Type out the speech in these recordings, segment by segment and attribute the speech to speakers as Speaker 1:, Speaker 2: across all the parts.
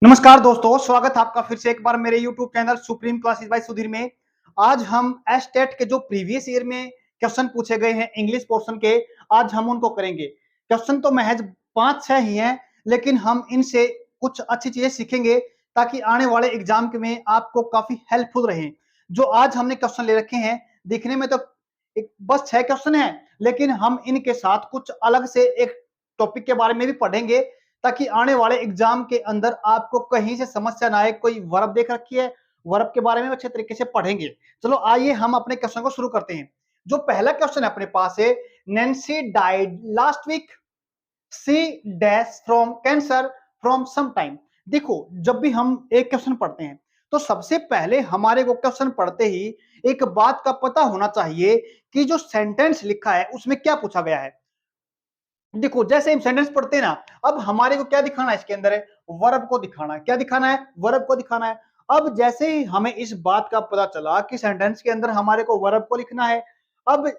Speaker 1: नमस्कार दोस्तों, स्वागत है आपका फिर से एक बार मेरे YouTube channel supreme classes bye Sudhir में। आज हम एस्टेट के जो प्रीवियस ईयर में क्वेश्चन पूछे गए हैं इंग्लिश पोर्शन के, आज हम उनको करेंगे। क्वेश्चन तो महज 5-6 ही हैं, लेकिन हम इनसे कुछ अच्छी चीजें सीखेंगे ताकि आने वाले एग्जाम में आपको काफी हेल्पफुल रहे। जो आज हमने क्वेश्चन ले रखे हैं, दिखने में तो एक बस 6 क्वेश्चन हैं, लेकिन हम इनके साथ कुछ अलग से एक टॉपिक के बारे में भी पढ़ेंगे ताकि आने वाले एग्जाम के अंदर आपको कहीं से समस्या ना आए। कोई वर्ब देख रखी है, वर्ब के बारे में अच्छे तरीके से पढ़ेंगे। चलो आइए हम अपने क्वेश्चन को शुरू करते हैं। जो पहला क्वेश्चन है अपने पास है, Nancy died last week, C dash from cancer from some time. देखो, जब भी हम एक क्वेश्चन पढ़ते हैं तो सबसे पहले हमारे को क्वेश्चन पढ़ते ही एक बात का पता होना चाहिए कि जो सेंटेंस लिखा है उसमें क्या पूछा गया है। देखो, जैसे हम सेंटेंस पढ़ते हैं ना, अब हमारे को क्या दिखाना है, इसके अंदर है वर्ब को दिखाना है। क्या दिखाना है? वर्ब को दिखाना है। अब जैसे ही हमें इस बात का पता चला कि सेंटेंस के अंदर हमारे को वर्ब को लिखना है, अब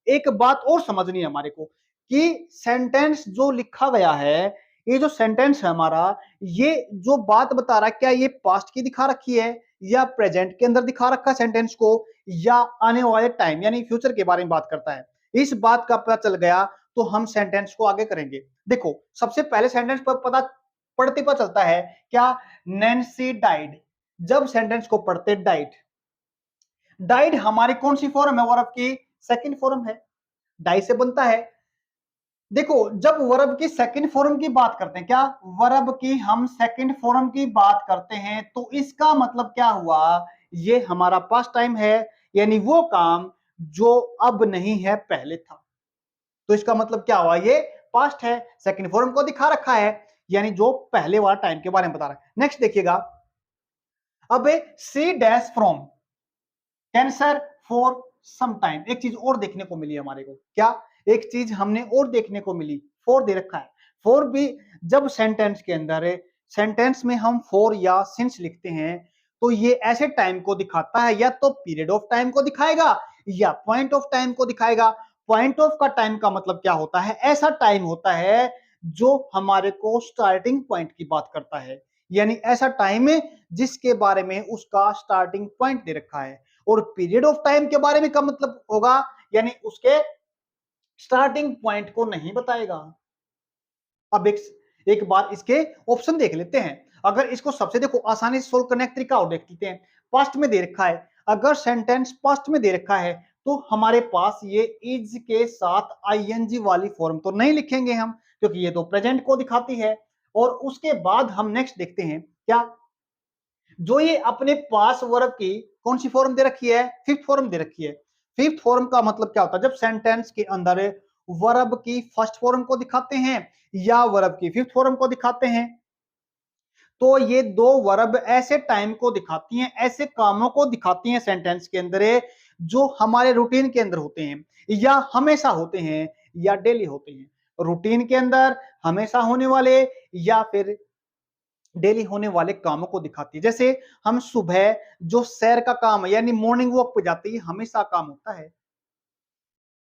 Speaker 1: एक बात और समझनी है हमारे को कि सेंटेंस जो लिखा गया है, ये जो सेंटेंस है हमारा, ये जो बात बता रहा है, क्या ये पास्ट की दिखा रखी है या प्रेजेंट के अंदर दिखा रखा है सेंटेंस को, या आने वाले टाइम यानी फ्यूचर के बारे में बात करता है। इस बात का पता चल गया तो हम सेंटेंस को आगे करेंगे। देखो, सबसे पहले सेंटेंस पर पता पढ़ते पता चलता है क्या, नैन्सी डाइड। जब सेंटेंस को पढ़ते डाइड, डाइड हमारी कौन सी फॉर्म है वर्ब की? सेकंड फॉर्म है, डाई से बनता है। देखो, जब वर्ब की सेकंड फॉर्म की बात करते हैं, क्या वर्ब की हम सेकंड फॉर्म की बात करते हैं, तो इसका मतलब क्या हुआ, ये हमारा पास्ट टाइम है, यानी वो काम जो अब नहीं है पहले था। तो इसका मतलब क्या हुआ, ये पास्ट है, सेकंड फॉर्म को दिखा रखा है, यानी जो पहले वाला टाइम के बारे में बता रहा है। नेक्स्ट देखिएगा, अब C dash from cancer for some time. एक चीज और देखने को मिली हमारे को, क्या एक चीज हमने और देखने को मिली, फॉर दे रखा है। फॉर भी जब सेंटेंस के अंदर है, सेंटेंस में हम फॉर या सिंस लिखते हैं तो ये ऐसे टाइम को दिखाता है, या तो पीरियड ऑफ टाइम को दिखाएगा या पॉइंट ऑफ टाइम को दिखाएगा। पॉइंट ऑफ का टाइम का मतलब क्या होता है, ऐसा टाइम होता है जो हमारे को स्टार्टिंग पॉइंट की बात करता है, यानी ऐसा टाइम है जिसके बारे में उसका स्टार्टिंग पॉइंट दे रखा है। और पीरियड ऑफ टाइम के बारे में का मतलब होगा, यानी उसके स्टार्टिंग पॉइंट को नहीं बताएगा। अब एक बार इसके ऑप्शन देख लेते हैं। अगर इसको सबसे देखो आसानी से सोल्व करने का तरीका और देख लेते हैं। पास्ट में दे रखा है, अगर सेंटेंस पास्ट में दे रखा है तो हमारे पास ये इज के साथ आईएनजी वाली फॉर्म तो नहीं लिखेंगे हम, क्योंकि ये तो प्रेजेंट को दिखाती है। और उसके बाद हम नेक्स्ट देखते हैं, क्या जो ये अपने पास वर्ब की कौन सी फॉर्म दे रखी है, फिफ्थ फॉर्म दे रखी है। फिफ्थ फॉर्म का मतलब क्या होता है, जब सेंटेंस के अंदर वर्ब की फर्स्ट फॉर्म को दिखाते हैं या वर्ब की फिफ्थ फॉर्म को दिखाते हैं, तो ये दो वर्ब ऐसे टाइम को दिखाती हैं, ऐसे कामों को दिखाती हैं सेंटेंस के अंदर जो हमारे रूटीन के अंदर होते हैं, या हमेशा होते हैं, या डेली होते हैं। रूटीन के अंदर हमेशा होने वाले या फिर डेली होने वाले कामों को दिखाती है। जैसे हम सुबह जो सैर का काम है यानी मॉर्निंग वॉक पे जाते हैं, हमेशा काम होता है।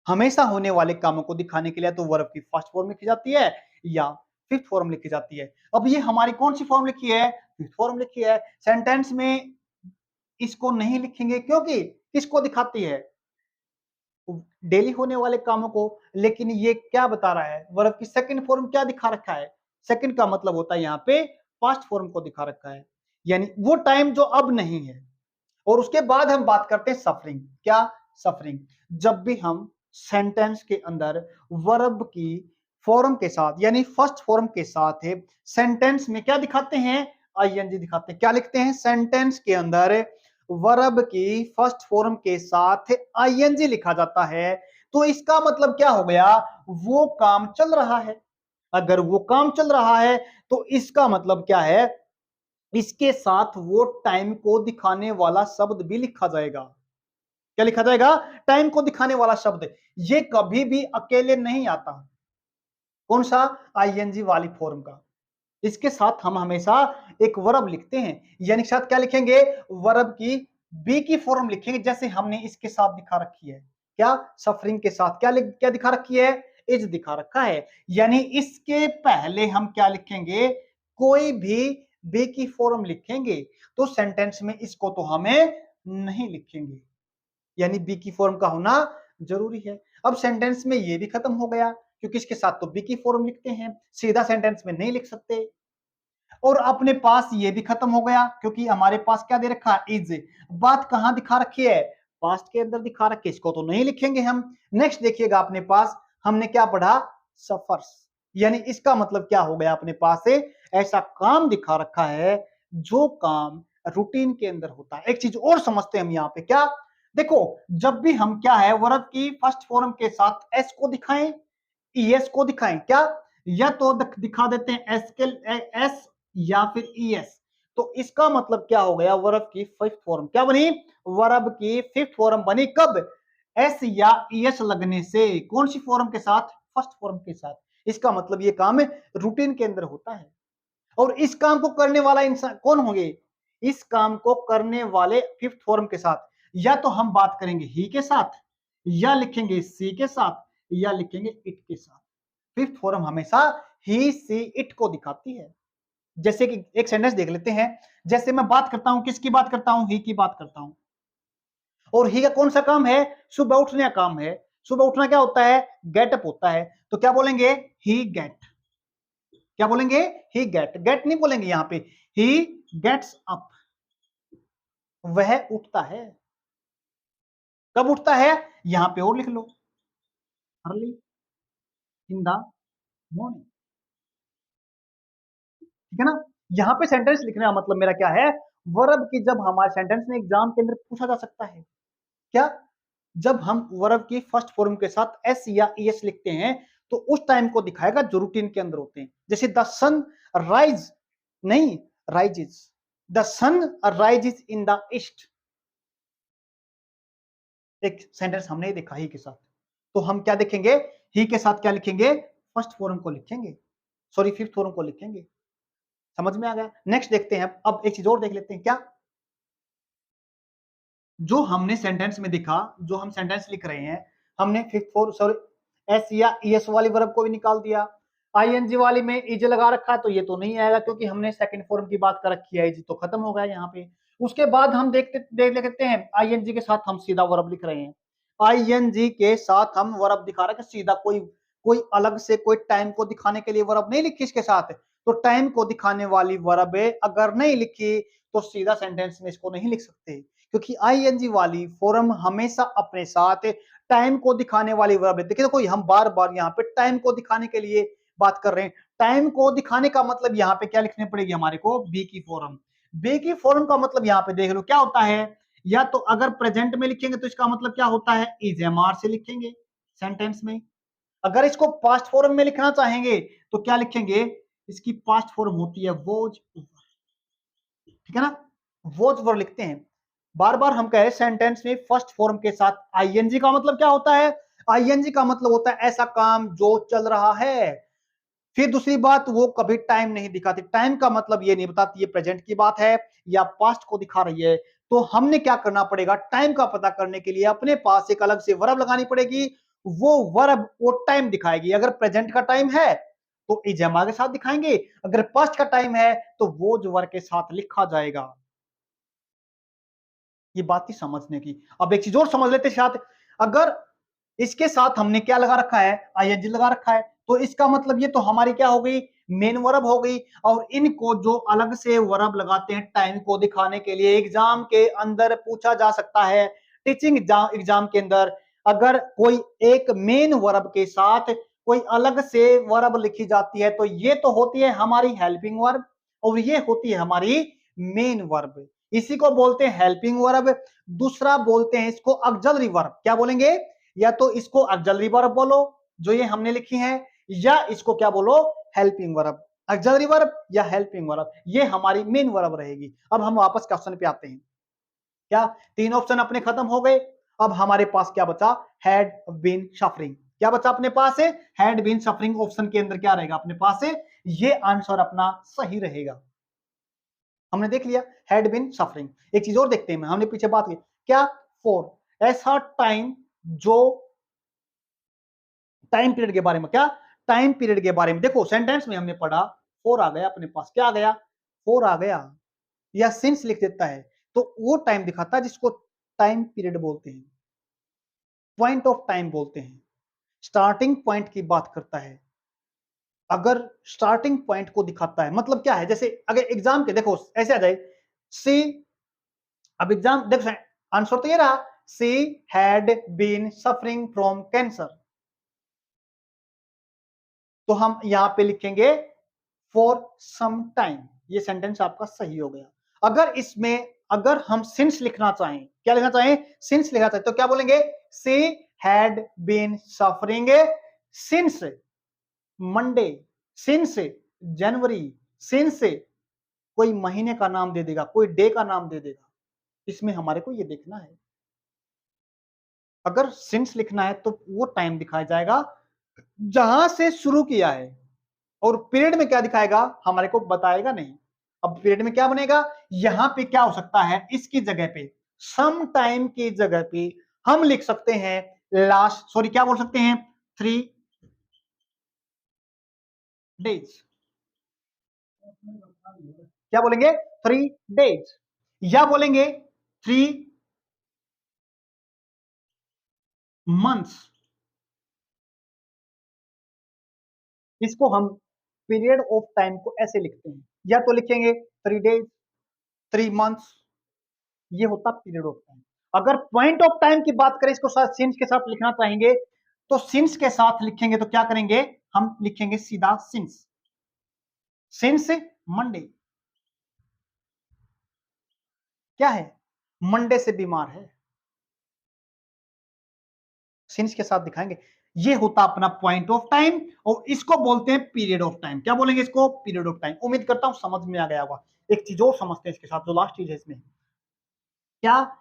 Speaker 1: हमेशा होने वाले कामों को दिखाने के लिए तो वर्ब की फर्स्ट फॉर्म लिखी जाती है या फिफ्थ फॉर्म लिखी जाती है। अब ये हमारी कौन सी फॉर्म लिखी है, फिफ्थ फॉर्म लिखी है। सेंटेंस में इसको नहीं लिखेंगे क्योंकि किसको दिखाती है, डेली होने वाले कामों को। लेकिन ये क्या बता रहा है, वर्ब की सेकंड फॉर्म क्या दिखा रखा है, सेकंड का मतलब होता है यहाँ पे पास्ट फॉर्म को दिखा रखा है, यानी वो टाइम जो अब नहीं है। और उसके बाद हम बात करते हैं सफरिंग। क्या सफरिंग, जब भी हम सेंटेंस के अंदर वर्ब की फॉर्म के साथ यानी फर्स्ट फॉर्म के साथ है, सेंटेंस में क्या दिखाते हैं, आईएनजी दिखाते हैं। क्या लिखते हैं, सेंटेंस के अंदर वर्ब की फर्स्ट फॉर्म के साथ आईएनजी लिखा जाता है, तो इसका मतलब क्या हो गया, वो काम चल रहा है। अगर वो काम चल रहा है तो इसका मतलब क्या है, इसके साथ वो टाइम को दिखाने वाला शब्द भी लिखा जाएगा। क्या लिखा जाएगा, टाइम को दिखाने वाला शब्द। ये कभी भी अकेले नहीं आता। कौन सा, आईएनजी वाली फॉर्म का। इसके साथ हम हमेशा एक वर्ब लिखते हैं, यानी साथ क्या लिखेंगे, वर्ब की बी की फॉर्म लिखेंगे, जैसे हमने इसके साथ दिखा रखी है। क्या, सफरिंग के साथ क्या दिखा रखी है, इज दिखा रखा है। यानी इसके पहले हम क्या लिखेंगे, कोई भी बी की फॉर्म लिखेंगे, तो सेंटेंस में इसको तो हमें नहीं लिखेंगे, यानी बी की फॉर्म का होना जरूरी है। अब सेंटेंस में ये भी खत्म हो गया, क्योंकि इसके साथ तो बी की फॉर्म लिखते हैं, सीधा सेंटेंस में नहीं लिख सकते। और अपने पास ये भी खत्म हो गया, क्योंकि हमारे पास क्या दे रखा है, इज। बात कहां दिखा रखी है, पास्ट के अंदर दिखा रखी है, इसको तो नहीं लिखेंगे हम। नेक्स्ट देखिएगा अपने पास हमने क्या पढ़ा, सफर्स, यानी इसका मतलब क्या हो गया, अपने पास से ऐसा काम दिखा रखा है जो काम रूटीन के अंदर होता है। एक चीज और समझते हैं हम यहाँ पे, क्या देखो, जब भी हम क्या है वर्ब की फर्स्ट फॉर्म के साथ एस को दिखाएं, ईएस को दिखाएं, क्या या तो दिखा देते हैं एस के एस या फिर ईएस, तो इसका मतलब क्या हो गया, वर्ब की फिफ्थ फॉर्म क्या बनी, वर्ब की फिफ्थ फॉर्म बनी कब, एस या ईएस लगने से। कौन सी फॉर्म के साथ, फर्स्ट फॉर्म के साथ। इसका मतलब ये काम रूटीन के अंदर होता है। और इस काम को करने वाला इंसान कौन होंगे, इस काम को करने वाले फिफ्थ फॉर्म के साथ या तो हम बात करेंगे ही के साथ, या लिखेंगे सी के साथ, या लिखेंगे इट के साथ। फिफ्थ फॉर्म हमेशा ही सी इट को दिखाती है। जैसे कि एक सेंटेंस देख लेते हैं, जैसे मैं बात करता हूं, किसकी बात करता हूं, ही की बात करता हूं, और ही का कौन सा काम है, सुबह उठने का काम है। सुबह उठना क्या होता है, गेट अप होता है, तो क्या बोलेंगे, ही गेट, क्या बोलेंगे, ही गेट, गेट नहीं बोलेंगे यहां पे, ही गेट्स अप, वह उठता है। कब उठता है, यहां पे और लिख लो, अर्ली इन द मॉर्निंग, ठीक है ना। यहां पे सेंटेंस लिखने का मतलब मेरा क्या है, वर्ब की जब हमारे सेंटेंस में एग्जाम के अंदर पूछा जा सकता है, क्या जब हम वर्ब की फर्स्ट फॉर्म के साथ एस या ईएस लिखते हैं, तो उस टाइम को दिखाएगा जो रूटीन के अंदर होते हैं। जैसे द सन राइज, नहीं rises, the sun rises in the east, एक सेंटेंस हमने ही देखा ही के साथ, तो हम क्या देखेंगे, ही के साथ क्या लिखेंगे, फर्स्ट फॉर्म को लिखेंगे, सॉरी फिफ्थ फॉर्म को लिखेंगे। समझ में आ गया। नेक्स्ट देखते हैं, अब एक चीज और देख लेते हैं, क्या जो हमने सेंटेंस में दिखा, जो हम सेंटेंस लिख रहे हैं, हमने फिफ्थ फॉर्म सॉरी एस या ईएस वाली वर्ब को भी निकाल दिया, आईएनजी वाली में इज लगा रखा है तो ये तो नहीं आएगा, क्योंकि हमने सेकंड फॉर्म की बात कर रखी है, इज तो खत्म हो गया यहाँ पे। उसके बाद हम देखते देख लेते हैं, आईएनजी के साथ हम सीधा वर्ब लिख रहे हैं, आईएनजी के साथ हम वर्ब दिखा रहे हैं कि सीधा कोई कोई अलग से कोई टाइम को दिखाने के लिए वर्ब नहीं लिखी इसके साथ, तो टाइम को दिखाने वाली वर्ब अगर नहीं लिखी तो सीधा सेंटेंस में इसको नहीं लिख सकते, क्योंकि आईएनजी वाली फॉर्म हमेशा अपने साथ टाइम को दिखाने वाली वर्ब है। देखिए देखो, हम बार बार यहाँ पे टाइम को दिखाने के लिए बात कर रहे हैं, टाइम को दिखाने का मतलब यहाँ पे क्या लिखने पड़ेगी हमारे को, बी की फॉर्म। बी की फॉर्म का मतलब यहाँ पे देख लो क्या होता है, या तो अगर प्रेजेंट में लिखेंगे तो इसका मतलब क्या होता है, इज एम आर से लिखेंगे सेंटेंस में। अगर इसको पास्ट फॉर्म में लिखना चाहेंगे तो क्या लिखेंगे, इसकी पास्ट फॉर्म होती है वोज, ठीक है ना, वोज वर लिखते हैं। बार बार हम कह रहे सेंटेंस में फर्स्ट फॉर्म के साथ आईएनजी का मतलब क्या होता है, आईएनजी का मतलब होता है ऐसा काम जो चल रहा है। फिर दूसरी बात, वो कभी टाइम नहीं दिखाती, टाइम का मतलब ये नहीं बताती ये प्रेजेंट की बात है या पास्ट को दिखा रही है। तो हमने क्या करना पड़ेगा, टाइम का पता करने के लिए अपने पास एक अलग से वर्ब लगानी पड़ेगी, वो वर्ब वो टाइम दिखाएगी। अगर प्रेजेंट का टाइम है तो इजेमा के साथ दिखाएंगे, अगर पास्ट का टाइम है तो वो जो वर्ब के साथ लिखा जाएगा। ये बात थी समझने की। अब एक चीज और समझ लेते साथ, अगर इसके साथ हमने क्या लगा रखा है, आईएनजी लगा रखा है, तो इसका मतलब ये तो हमारी क्या हो गई, मेन वर्ब हो गई। और इनको जो अलग से वर्ब लगाते हैं टाइम को दिखाने के लिए, एग्जाम के अंदर पूछा जा सकता है, टीचिंग एग्जाम के अंदर अगर कोई एक मेन वर्ब के साथ कोई अलग से वर्ब लिखी जाती है तो ये तो होती है हमारी हेल्पिंग वर्ब और ये होती है हमारी मेन वर्ब। इसी को बोलते हैं हेल्पिंग वर्ब। दूसरा बोलते हैं इसको ऑक्सिलरी वर्ब, क्या बोलेंगे, या तो इसको ऑक्सिलरी वर्ब बोलो जो ये हमने लिखी है, या इसको क्या बोलो, हेल्पिंग वर्ब। ऑक्सिलरी वर्ब या हेल्पिंग वर्ब, ये हमारी मेन वर्ब रहेगी। अब हम वापस क्वेश्चन पे आते हैं, क्या तीन ऑप्शन अपने खत्म हो गए। अब हमारे पास क्या बचा, हैड बीन सफरिंग, क्या बचा अपने पास है, हैड बीन सफरिंग। ऑप्शन के अंदर क्या रहेगा अपने पास है, ये आंसर अपना सही रहेगा। हमने देख लिया हैड बीन सफरिंग। एक चीज और देखते हैं, हमने पीछे बात की, क्या फॉर, ऐसा टाइम जो टाइम पीरियड के बारे में, क्या टाइम पीरियड के बारे में। देखो सेंटेंस में हमने पढ़ा फॉर आ गया अपने पास, क्या आ गया, फोर आ गया या सिंस लिख देता है तो वो टाइम दिखाता है जिसको टाइम पीरियड बोलते हैं, पॉइंट ऑफ टाइम बोलते हैं, स्टार्टिंग पॉइंट की बात करता है। अगर स्टार्टिंग पॉइंट को दिखाता है मतलब क्या है, जैसे अगर एग्जाम के देखो ऐसे आ जाए सी, अब एग्जाम देखो आंसर तो ये रहा, C had been suffering from cancer, तो हम यहां पे लिखेंगे फॉर सम टाइम, ये सेंटेंस आपका सही हो गया। अगर इसमें अगर हम सिंस लिखना चाहें, क्या लिखना चाहें, सिंस लिखना चाहें तो क्या बोलेंगे, C had been suffering since Monday, since January, since कोई महीने का नाम दे देगा, कोई डे का नाम दे देगा, इसमें हमारे को ये देखना है। अगर सिंस लिखना है तो वो टाइम दिखाया जाएगा जहां से शुरू किया है, और पीरियड में क्या दिखाएगा हमारे को बताएगा नहीं। अब पीरियड में क्या बनेगा, यहां पे क्या हो सकता है, इसकी जगह पे सम टाइम की जगह पे हम लिख सकते हैं लास्ट, सॉरी क्या बोल सकते हैं, 3 डेज, क्या बोलेंगे 3 डेज, या बोलेंगे 3 मंथ्स, इसको हम पीरियड ऑफ टाइम को ऐसे लिखते हैं, या तो लिखेंगे 3 डेज, 3 मंथ्स, ये होता पीरियड ऑफ टाइम। अगर पॉइंट ऑफ टाइम की बात करें, इसको साथ सिंस के साथ लिखना चाहेंगे तो सिंस के साथ लिखेंगे तो क्या करेंगे, हम लिखेंगे सीधा सिंस, सिंस मंडे, क्या है, मंडे से बीमार है, सिंस के साथ दिखाएंगे। ये होता अपना पॉइंट ऑफ टाइम, और इसको बोलते हैं पीरियड ऑफ टाइम, क्या बोलेंगे इसको, पीरियड ऑफ टाइम। उम्मीद करता हूं समझ में आ गया होगा। एक चीज और समझते हैं इसके साथ, जो लास्ट चीज है इसमें, क्या,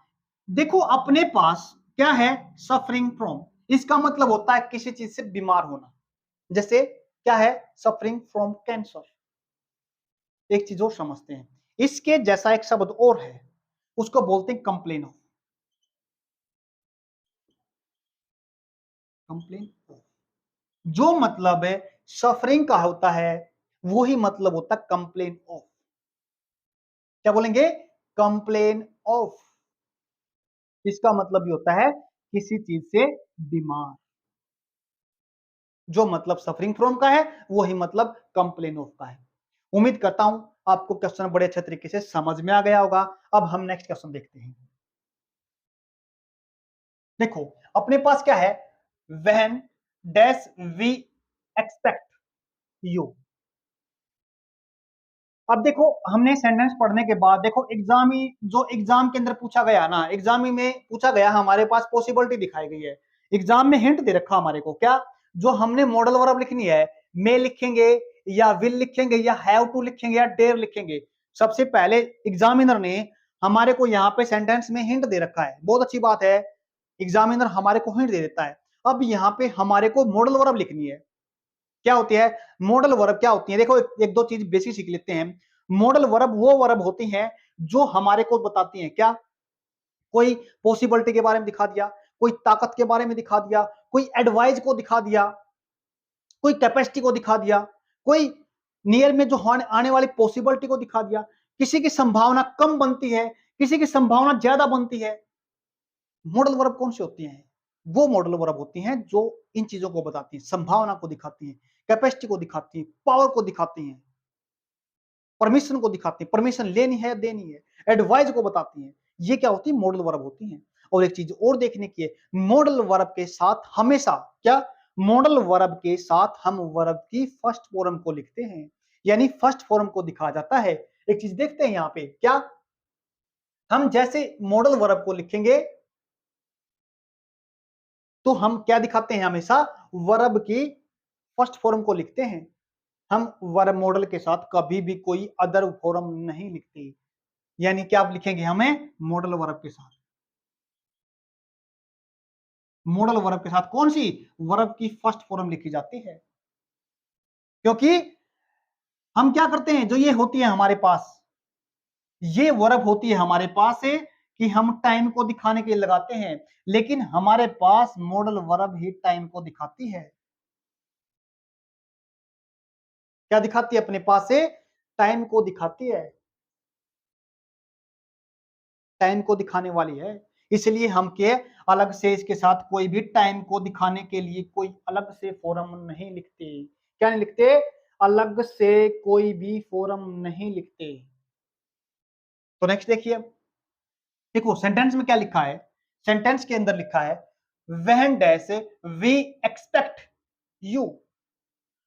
Speaker 1: देखो अपने पास क्या है, सफरिंग फ्रॉम, इसका मतलब होता है किसी चीज से बीमार होना, जैसे क्या है, सफरिंग फ्रॉम कैंसर। एक चीज और समझते हैं, इसके जैसा एक शब्द और है, उसको बोलते हैं कंप्लेन ऑफ, कंप्लेन ऑफ, जो मतलब है सफरिंग का होता है वही मतलब होता है कंप्लेन ऑफ, क्या बोलेंगे, कंप्लेन ऑफ, इसका मतलब भी होता है किसी चीज से बीमार, जो मतलब सफरिंग फ्रॉम का है वही मतलब कंप्लेन ऑफ का है। उम्मीद करता हूं आपको क्वेश्चन बड़े अच्छे तरीके से समझ में आ गया होगा। अब हम नेक्स्ट क्वेश्चन देखते हैं। देखो अपने पास क्या है, when dash we expect you. अब देखो हमने सेंटेंस पढ़ने के बाद देखो एग्जाम ही, जो एग्जाम के अंदर पूछा गया ना, एग्जाम ही में पूछा गया, हमारे पास पॉसिबिलिटी दिखाई गई है, एग्जाम में हिंट दे रखा हमारे को, क्या, जो हमने मॉडल वर्ब लिखनी है, मे लिखेंगे या विल लिखेंगे या हैव टू लिखेंगे या डेयर लिखेंगे। सबसे पहले एग्जामिनर ने हमारे को यहाँ पे सेंटेंस में हिंट दे रखा है, बहुत अच्छी बात है, एग्जामिनर हमारे को हिंट दे देता है। अब यहाँ पे हमारे को मॉडल वर्ब लिखनी है, क्या होती है मॉडल वर्ब, क्या होती है, देखो एक दो चीज बेसिक सीख लेते हैं। मॉडल वर्ब वो वर्ब होती हैं जो हमारे को बताती हैं, क्या, कोई पॉसिबिलिटी के बारे में दिखा दिया, कोई ताकत के बारे में दिखा दिया, कोई एडवाइस को दिखा दिया, कोई कैपेसिटी को दिखा दिया, कोई नियर में जो आने वाली पॉसिबिलिटी को दिखा दिया, किसी की संभावना कम बनती है, किसी की संभावना ज्यादा बनती है। मॉडल वर्ब कौन सी होती हैं, वो मॉडल वर्ब होती हैं जो इन चीजों को बताती हैं, संभावना को दिखाती हैं, कैपेसिटी को दिखाती हैं, पावर को दिखाती हैं, परमिशन को दिखाती हैं, परमिशन लेनी है देनी है, एडवाइस को बताती हैं। ये क्या होती है, मॉडल वर्ब होती हैं। और एक चीज और देखने की है, मॉडल वर्ब के साथ हमेशा क्या, मॉडल वर्ब के साथ हम वर्ब की फर्स्ट फॉर्म को लिखते हैं, यानी फर्स्ट फॉर्म को दिखाया जाता है। एक चीज देखते हैं यहाँ पे, क्या, हम जैसे मॉडल वर्ब को लिखेंगे तो हम क्या दिखाते हैं, हमेशा वर्ब की फर्स्ट फॉर्म को लिखते हैं। हम वर्ब मॉडल के साथ कभी भी कोई अदर फॉर्म नहीं लिखते, यानी क्या आप लिखेंगे, हमें मॉडल वर्ब के साथ, मॉडल वर्ब के साथ कौन सी, वर्ब की फर्स्ट फॉर्म लिखी जाती है। क्योंकि हम क्या करते हैं, जो ये होती है हमारे पास, ये वर्ब होती है हमारे पास है कि हम टाइम को दिखाने के लिए लगाते हैं, लेकिन हमारे पास मॉडल वर्ब ही टाइम को दिखाती है, क्या दिखाती है, अपने पास से टाइम को दिखाती है। टाइम को दिखाने वाली है, इसलिए हम के अलग से इसके साथ कोई भी टाइम को दिखाने के लिए कोई अलग से फोरम नहीं लिखते। क्या नहीं लिखते? अलग से कोई भी फोरम नहीं लिखते। तो नेक्स्ट देखिए अब, देखो सेंटेंस में क्या लिखा है। सेंटेंस के अंदर लिखा है when dash we expect you.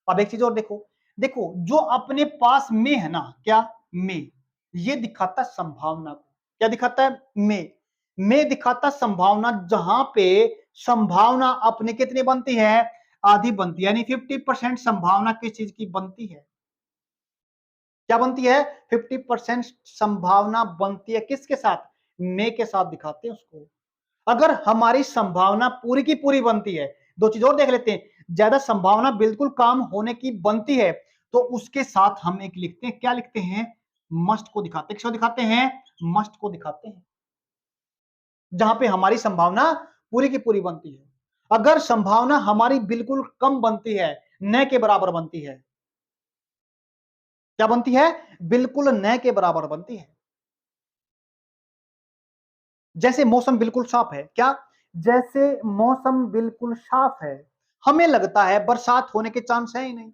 Speaker 1: अब एक चीज और देखो, देखो जो अपने पास में है ना, क्या में, ये दिखाता संभावना को। क्या दिखाता है? में दिखाता संभावना, जहां पे संभावना अपने कितनी बनती है? आधी बनती है, यानी 50% संभावना किस चीज की बनती है? क्या बनती है? 50% संभावना बनती है किसके साथ? में के साथ दिखाते हैं उसको। अगर हमारी संभावना पूरी की पूरी बनती है, दो चीज और देख लेते हैं, ज्यादा संभावना बिल्कुल काम होने की बनती है, तो उसके साथ हम एक लिखते हैं, क्या लिखते हैं? मस्ट को दिखाते हैं। किसको दिखाते हैं? मस्ट को दिखाते हैं, जहां पे हमारी संभावना पूरी की पूरी बनती है। अगर संभावना हमारी बिल्कुल कम बनती है, न के बराबर बनती है, क्या बनती है? बिल्कुल न के बराबर बनती है। जैसे मौसम बिल्कुल साफ है, क्या? जैसे मौसम बिल्कुल साफ है, हमें लगता है बरसात होने के चांस है ही नहीं।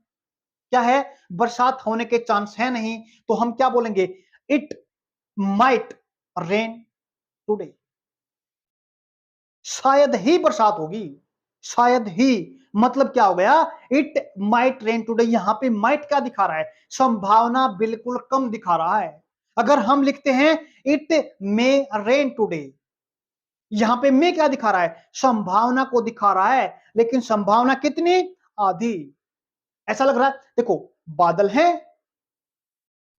Speaker 1: क्या है? बरसात होने के चांस है नहीं, तो हम क्या बोलेंगे? It might rain today. शायद ही बरसात होगी, शायद ही, मतलब क्या हो गया? It might rain today. यहां पे माइट क्या दिखा रहा है? संभावना बिल्कुल कम दिखा रहा है। अगर हम लिखते हैं इट मे रेन टुडे, यहां पे मैं क्या दिखा रहा है? संभावना को दिखा रहा है, लेकिन संभावना कितनी? आधी। ऐसा लग रहा है, देखो बादल है,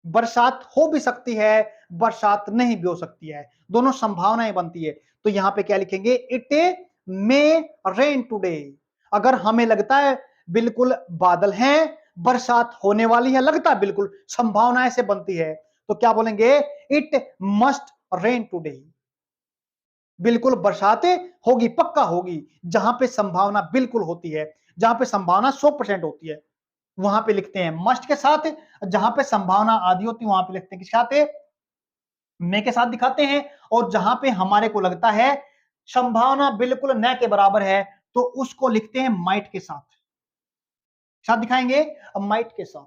Speaker 1: बरसात हो भी सकती है, बरसात नहीं भी हो सकती है, दोनों संभावनाएं बनती है। तो यहां पे क्या लिखेंगे? It may rain today. अगर हमें लगता है बिल्कुल बादल हैं, बरसात होने वाली है, लगता है बिल्कुल, संभावना ऐसे बनती है, तो क्या बोलेंगे? It must rain today. बिल्कुल बरसात होगी, पक्का होगी, जहां पे संभावना बिल्कुल होती है, जहां पे संभावना 100% होती है, वहां पे लिखते हैं मस्ट के साथ। जहां पे संभावना आधी होती है, वहां पे लिखते हैं किसके साथ? में के साथ दिखाते हैं। और जहां पे हमारे को लगता है संभावना बिल्कुल न के बराबर है, तो उसको लिखते हैं माइट के साथ। साथ दिखाएंगे माइट के साथ।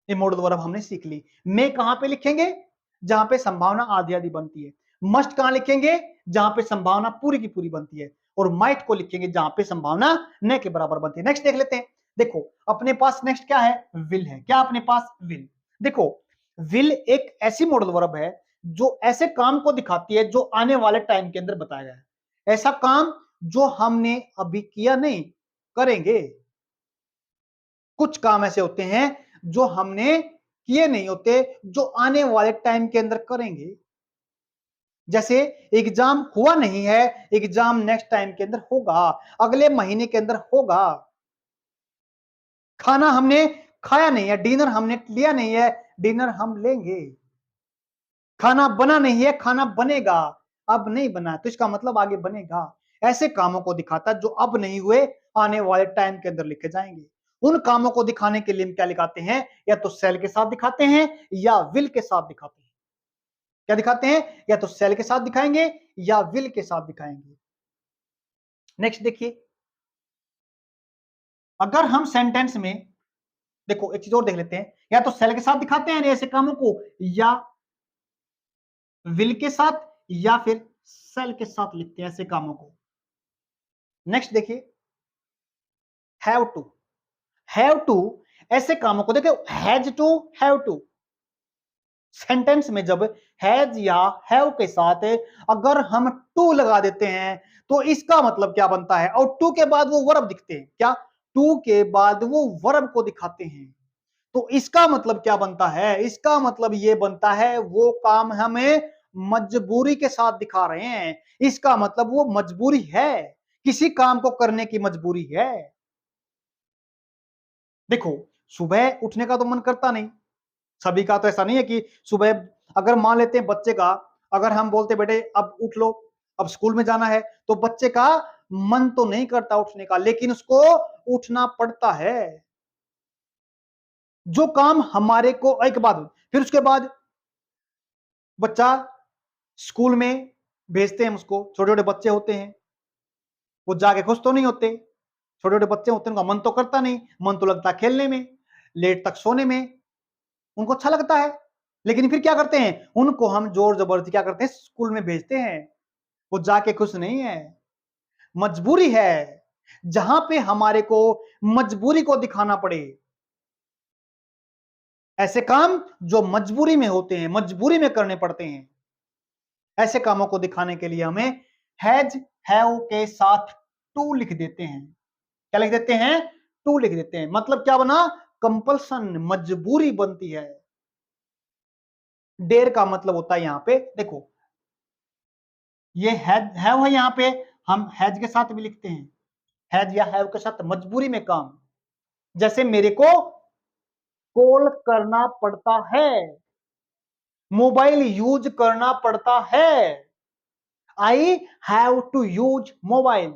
Speaker 1: ये मॉडल वर्ब हमने सीख ली। में कहां पे लिखेंगे? जहां पे संभावना आधी आधी बनती है। मस्ट कहां लिखेंगे? जहां पे संभावना पूरी की पूरी बनती है। और माइट को लिखेंगे जहां पे संभावना न के बराबर बनती है। नेक्स्ट देख लेते हैं। देखो अपने पास नेक्स्ट क्या है? विल है। क्या अपने पास? विल। देखो विल एक ऐसी मॉडल वर्ब है जो ऐसे काम को दिखाती है जो आने वाले टाइम के अंदर बताया गया है। ऐसा काम जो हमने अभी किया नहीं, करेंगे। कुछ काम ऐसे होते हैं जो हमने किए नहीं होते, जो आने वाले टाइम के अंदर करेंगे। जैसे एग्जाम हुआ नहीं है, एग्जाम नेक्स्ट टाइम के अंदर होगा, अगले महीने के अंदर होगा। खाना हमने खाया नहीं है, डिनर हमने लिया नहीं है, डिनर हम लेंगे। खाना बना नहीं है, खाना बनेगा, अब नहीं बना तो इसका मतलब आगे बनेगा। ऐसे कामों को दिखाता है जो अब नहीं हुए, आने वाले टाइम के अंदर लिखे जाएंगे। उन कामों को दिखाने के लिए हम क्या दिखाते हैं? या तो सेल के साथ दिखाते हैं या विल के साथ दिखाते हैं। क्या दिखाते हैं? या तो सेल के साथ दिखाएंगे या विल के साथ दिखाएंगे। नेक्स्ट देखिए, अगर हम सेंटेंस में, देखो एक चीज और देख लेते हैं, या तो सेल के साथ दिखाते हैं ऐसे कामों को, या विल के साथ, या फिर सेल के साथ लिखते हैं ऐसे कामों को। नेक्स्ट देखिए, हैव टू। हैव टू ऐसे कामों को, देखो has to, have to, sentence में जब हैज या हैव के साथ अगर हम टू लगा देते हैं, तो इसका मतलब क्या बनता है? और टू के बाद वो वर्ब दिखते हैं, क्या? टू के बाद वो वर्ब को दिखाते हैं, तो इसका मतलब क्या बनता है? इसका मतलब ये बनता है वो काम हमें मजबूरी के साथ दिखा रहे हैं। इसका मतलब वो मजबूरी है, किसी काम को करने की मजबूरी है। देखो सुबह उठने का तो मन करता नहीं, सभी का तो ऐसा नहीं है कि सुबह, अगर मान लेते हैं बच्चे का, अगर हम बोलते बेटे अब उठ लो, अब स्कूल में जाना है, तो बच्चे का मन तो नहीं करता उठने का, लेकिन उसको उठना पड़ता है। जो काम हमारे को, एक बाद फिर उसके बाद बच्चा स्कूल में भेजते हैं हम उसको, छोटे छोटे बच्चे होते हैं, वो जाके खुश तो नहीं होते, छोटे छोटे बच्चे होते हैं, उनका मन तो करता नहीं, मन तो लगता है खेलने में, लेट तक सोने में, उनको अच्छा लगता है। लेकिन फिर क्या करते हैं, उनको हम जोर जबरदस्ती क्या करते हैं, स्कूल में भेजते हैं। वो जाके खुश नहीं है, मजबूरी है, जहां पे हमारे को मजबूरी को दिखाना पड़े, ऐसे काम जो मजबूरी में होते हैं, मजबूरी में करने पड़ते हैं, ऐसे कामों को दिखाने के लिए हमें हैज हैव के साथ टू लिख देते हैं। क्या लिख देते हैं, टू लिख देते हैं। मतलब क्या बना, कंपल्सन, मजबूरी बनती है। डेर का मतलब होता है यहां पे देखो, ये हैव है, यहां पे हम हैज के साथ भी लिखते हैं, हैज या हैव के साथ मजबूरी में काम। जैसे मेरे को कॉल करना पड़ता है, मोबाइल यूज करना पड़ता है, I have to use mobile.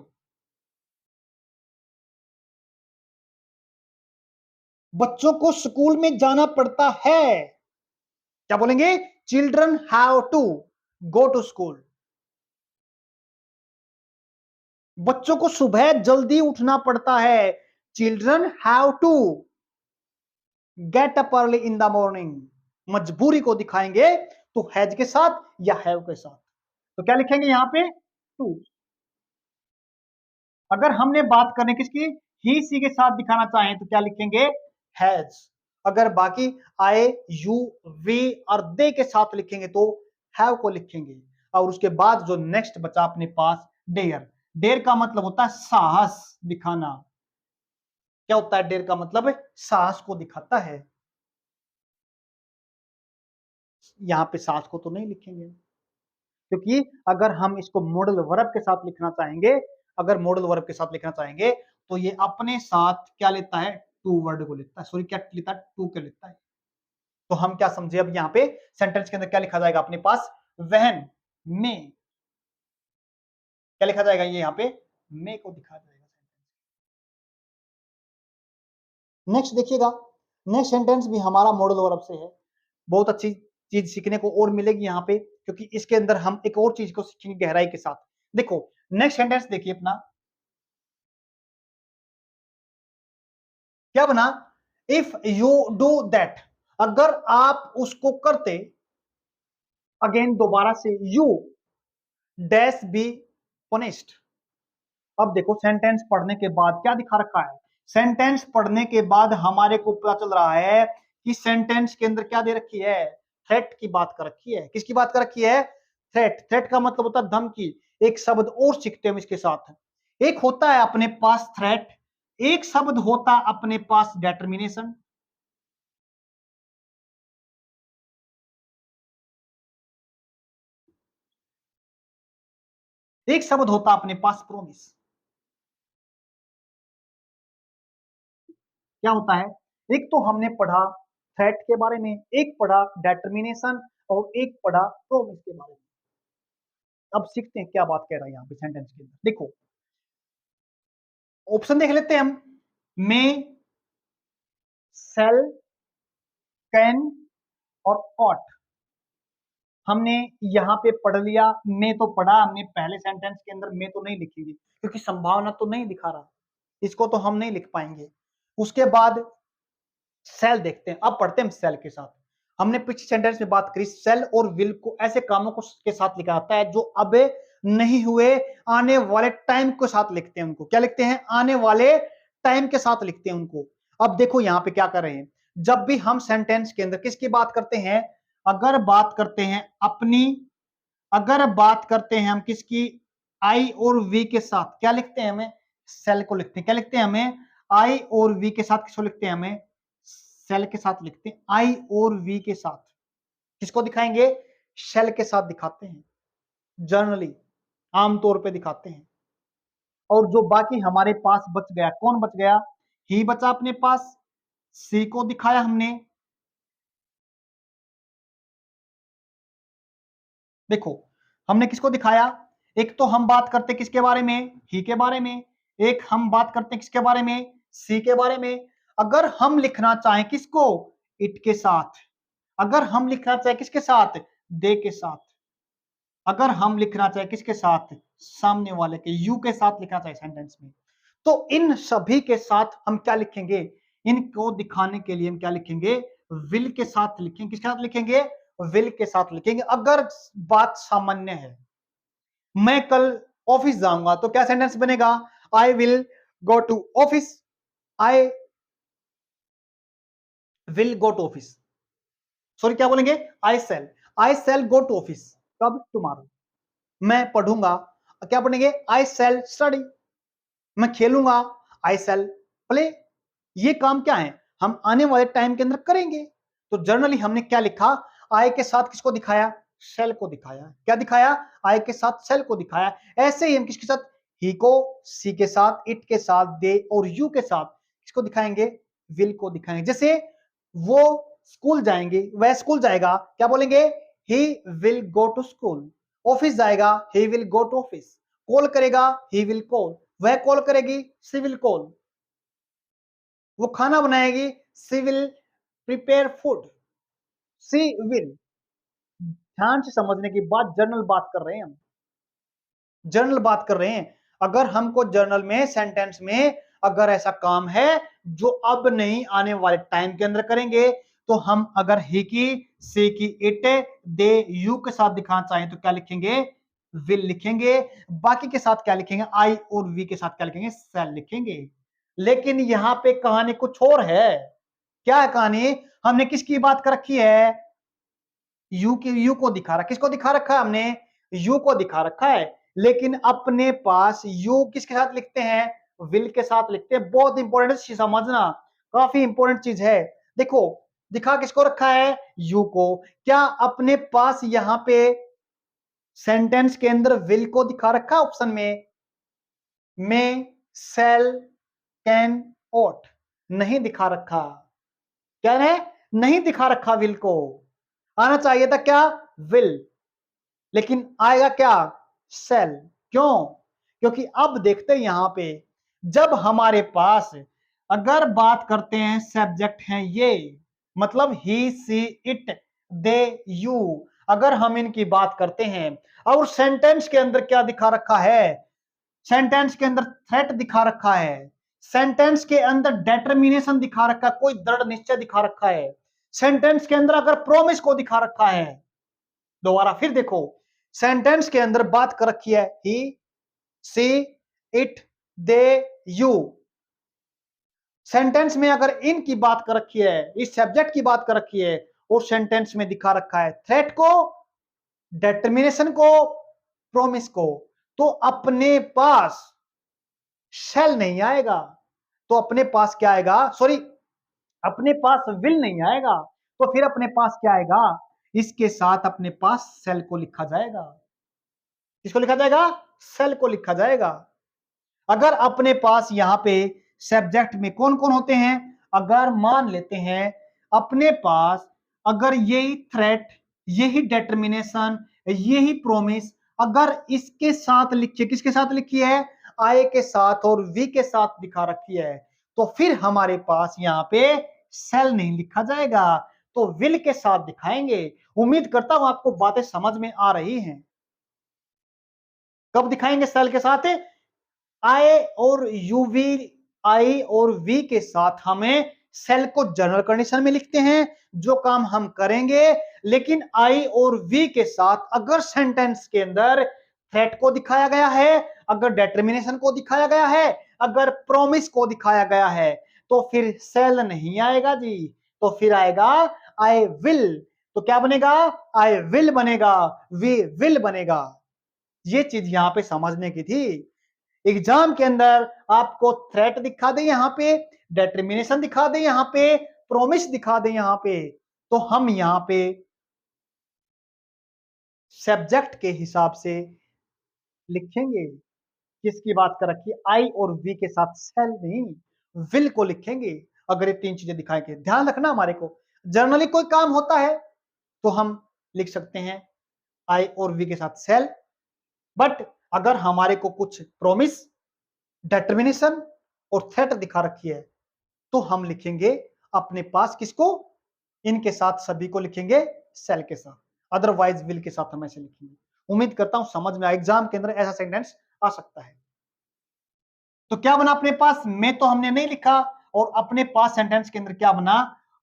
Speaker 1: बच्चों को स्कूल में जाना पड़ता है, क्या बोलेंगे, children have to go to school. बच्चों को सुबह जल्दी उठना पड़ता है, children have to get up early in the morning. मजबूरी को दिखाएंगे तो हैज के साथ या हैव के साथ। तो क्या लिखेंगे यहां पे, टू। अगर हमने बात करने किसकी, ही सी के साथ दिखाना चाहें तो क्या लिखेंगे, हैज। अगर बाकी आई यू वी और दे के साथ लिखेंगे तो हैव को लिखेंगे। और उसके बाद जो नेक्स्ट बचा अपने पास, डेयर। डेयर का मतलब होता है साहस दिखाना। क्या होता है डेयर का मतलब, साहस को दिखाता है। यहां पे साहस को तो नहीं लिखेंगे, क्योंकि अगर हम इसको मॉडल वर्ब के साथ लिखना चाहेंगे, अगर मॉडल वर्ब के साथ लिखना चाहेंगे तो ये अपने साथ क्या लेता है, टू वर्ड को लेता है, सॉरी क्या लेता है, टू के लेता है। तो हम क्या समझे, अब यहाँ पे सेंटेंस के अंदर क्या लिखा जाएगा अपने पास, वहन में, क्या लिखा जाएगा, ये यहाँ पे मे को दिखा जाएगा। नेक्स्ट देखिएगा, नेक्स्ट सेंटेंस भी हमारा मॉडल वर्ब से है। बहुत अच्छी चीज सीखने को और मिलेगी यहाँ पे, क्योंकि इसके अंदर हम एक और चीज को सीखेंगे गहराई के साथ। देखो नेक्स्ट सेंटेंस देखिए अपना, क्या बना, इफ यू डू दैट, अगर आप उसको करते, अगेन दोबारा से, यू डैश बी पनिश्ड। अब देखो सेंटेंस पढ़ने के बाद क्या दिखा रखा है, सेंटेंस पढ़ने के बाद हमारे को पता चल रहा है कि सेंटेंस के अंदर क्या दे रखी है, थ्रेट की बात कर रखी है। किसकी बात कर रखी है, थ्रेट। थ्रेट का मतलब होता है धमकी। एक शब्द और सीखते हैं इसके साथ, एक होता है अपने पास थ्रेट, एक शब्द होता है अपने पास डेटर्मिनेशन। एक शब्द होता अपने पास प्रोमिस। क्या होता है, एक तो हमने पढ़ा थ्रेट के बारे में, एक पढ़ा डेटर्मिनेशन, और एक पढ़ा प्रोमिस के बारे में। अब सीखते हैं क्या बात कह रहा है यहाँ पे सेंटेंस के अंदर। देखो ऑप्शन देख लेते हैं हम, मे, सेल, कैन और ऑट। हमने यहाँ पे पढ़ लिया, मैं तो पढ़ा हमने, पहले सेंटेंस के अंदर मैं तो नहीं लिखेंगे क्योंकि संभावना तो नहीं दिखा रहा, इसको तो हम नहीं लिख पाएंगे। उसके बाद सेल देखते हैं, अब पढ़ते हैं सेल के साथ। हमने पिछले सेंटेंस में बात करी, सेल और विल को ऐसे कामों को के साथ लिखा जाता है जो अब नहीं हुए, आने वाले टाइम के साथ लिखते हैं उनको। क्या लिखते हैं, आने वाले टाइम के साथ लिखते हैं उनको। अब देखो यहाँ पे क्या कर रहे हैं, जब भी हम सेंटेंस के अंदर किसकी बात करते हैं, अगर बात करते हैं अपनी, अगर बात करते हैं हम किसकी, आई और वी के साथ क्या लिखते हैं, हमें सेल को लिखते हैं। क्या लिखते हैं, हमें आई और वी के साथ किसको लिखते हैं, हमें सेल के साथ लिखते हैं। आई और वी के साथ किसको दिखाएंगे, सेल के साथ दिखाते हैं, जनरली आमतौर पे दिखाते हैं। और जो बाकी हमारे पास बच गया, कौन बच गया, ही बचा अपने पास, सी को दिखाया हमने। देखो हमने किसको दिखाया, एक तो हम बात करते किसके बारे में, ही के बारे में, एक हम बात करते किसके बारे में, सी के बारे में। अगर हम लिखना चाहें किसको, इट के साथ, अगर हम लिखना चाहें किसके साथ, दे के साथ, अगर हम लिखना चाहे किसके साथ, सामने वाले के यू के साथ लिखना चाहे सेंटेंस में, तो इन सभी के साथ हम क्या लिखेंगे, इनको दिखाने के लिए हम क्या लिखेंगे, विल के साथ लिखेंगे। किसके साथ लिखेंगे, विल के साथ लिखेंगे। अगर बात सामान्य है, मैं कल ऑफिस जाऊंगा, तो क्या सेंटेंस बनेगा, I will go to office, I will go to office, sorry क्या बोलेंगे, I shall go to office, कब, टुमारो। मैं पढ़ूंगा, क्या पढ़ेंगे, आई सेल स्टडी। मैं खेलूंगा, आई सेल प्ले। ये काम क्या है, हम आने वाले टाइम के अंदर करेंगे। तो जनरली हमने क्या लिखा, आई के साथ किसको दिखाया, सेल को दिखाया। क्या दिखाया, आई के साथ सेल को दिखाया। ऐसे ही हम किसके साथ, ही को, सी के साथ, इट के साथ, दे और यू के साथ किसको दिखाएंगे, विल को दिखाएंगे। जैसे वो स्कूल जाएंगे, वह स्कूल जाएगा, क्या बोलेंगे, he will go to school. Office जाएगा, he will go to office. Call करेगा, ही विल कॉल। वह कॉल करेगी, सी विल कॉल। वो खाना बनाएगी, she will prepare food. She will, ध्यान से समझने की बात, जर्नल बात कर रहे हैं हम, जर्नल बात कर रहे हैं। अगर हमको जर्नल में, सेंटेंस में अगर ऐसा काम है जो अब नहीं आने वाले टाइम के अंदर करेंगे, तो हम अगर ही की, सी की, इट, दे, यू के साथ दिखाना चाहें तो क्या लिखेंगे, विल लिखेंगे। बाकी के साथ क्या लिखेंगे, आई और वी के साथ क्या लिखेंगे, सेल लिखेंगे। लेकिन यहां पे कहानी कुछ और है। क्या है कहानी, हमने किसकी बात कर रखी है, यू की, यू को दिखा रखा, किसको दिखा रखा है हमने, यू को दिखा रखा है। लेकिन अपने पास यू किसके साथ लिखते हैं, विल के साथ लिखते हैं। बहुत इंपॉर्टेंट चीज समझना, काफी इंपॉर्टेंट चीज है। देखो, दिखा किसको रखा है, यू को। क्या अपने पास यहां पे सेंटेंस के अंदर विल को दिखा रखा ऑप्शन में सेल, कैन, ओट, नहीं दिखा रखा। क्या है, नहीं दिखा रखा विल को। आना चाहिए था क्या, विल, लेकिन आएगा क्या, सेल। क्यों, क्योंकि अब देखते हैं यहां पे, जब हमारे पास अगर बात करते हैं सब्जेक्ट हैं ये, मतलब ही, सी, इट, दे, यू, अगर हम इनकी बात करते हैं और सेंटेंस के अंदर क्या दिखा रखा है, सेंटेंस के अंदर थ्रेट दिखा रखा है, सेंटेंस के अंदर डेटर्मिनेशन दिखा रखा है, कोई दृढ़ निश्चय दिखा रखा है, सेंटेंस के अंदर अगर प्रॉमिस को दिखा रखा है। दोबारा फिर देखो, सेंटेंस के अंदर बात कर रखी है ही, सी, इट, दे, यू। सेंटेंस में अगर इनकी बात कर रखी है, इस सब्जेक्ट की बात कर रखी है, और सेंटेंस में दिखा रखा है थ्रेट को, डेटर्मिनेशन को, प्रॉमिस को, तो अपने पास शेल नहीं आएगा। तो अपने पास क्या आएगा, सॉरी, अपने पास विल नहीं आएगा। तो फिर अपने पास क्या आएगा, इसके साथ अपने पास सेल को लिखा जाएगा। किसको लिखा जाएगा, सेल को लिखा जाएगा। अगर अपने पास यहां पे सब्जेक्ट में कौन कौन होते हैं, अगर मान लेते हैं अपने पास अगर यही थ्रेट, यही डेटर्मिनेशन, यही प्रोमिस अगर इसके साथ लिखी, किसके साथ लिखी है, आई के साथ और वी के साथ दिखा रखी है, तो फिर हमारे पास यहां पे सेल नहीं लिखा जाएगा, तो विल के साथ दिखाएंगे। उम्मीद करता हूं आपको बातें समझ में आ रही हैं। कब दिखाएंगे सेल के साथ, आई और यूवी, आई और वी के साथ हमें सेल को जनरल कंडीशन में लिखते हैं, जो काम हम करेंगे। लेकिन आई और वी के साथ अगर सेंटेंस के अंदर थ्रेट को दिखाया गया है, अगर डेटर्मिनेशन को दिखाया गया है, अगर प्रॉमिस को दिखाया गया है, तो फिर सेल नहीं आएगा जी, तो फिर आएगा आई विल। तो क्या बनेगा, आई विल बनेगा, वी विल बनेगा। ये चीज यहां पे समझने की थी। एग्जाम के अंदर आपको थ्रेट दिखा दे यहां पे, डेटर्मिनेशन दिखा दे यहां पे, प्रॉमिस दिखा दे यहां पे, तो हम यहां पे सब्जेक्ट के हिसाब से लिखेंगे। किसकी बात कर रखी है, आई और वी के साथ सेल नहीं, विल को लिखेंगे। अगर ये तीन चीजें दिखाएंगे, ध्यान रखना हमारे को, जर्नली कोई काम होता है तो हम लिख सकते हैं आई और वी के साथ सेल। बट अगर हमारे को कुछ प्रॉमिस, डेटर्मिनेशन और थ्रेट दिखा रखी है, तो हम लिखेंगे अपने पास किसको, इनके साथ सभी को लिखेंगे सेल के साथ, अदरवाइज विल के साथ हम ऐसे लिखेंगे। उम्मीद करता हूं समझ में आया, एग्जाम के अंदर ऐसा सेंटेंस आ सकता है। तो क्या बना अपने पास, मैं तो हमने नहीं लिखा, और अपने पास सेंटेंस के अंदर क्या बना,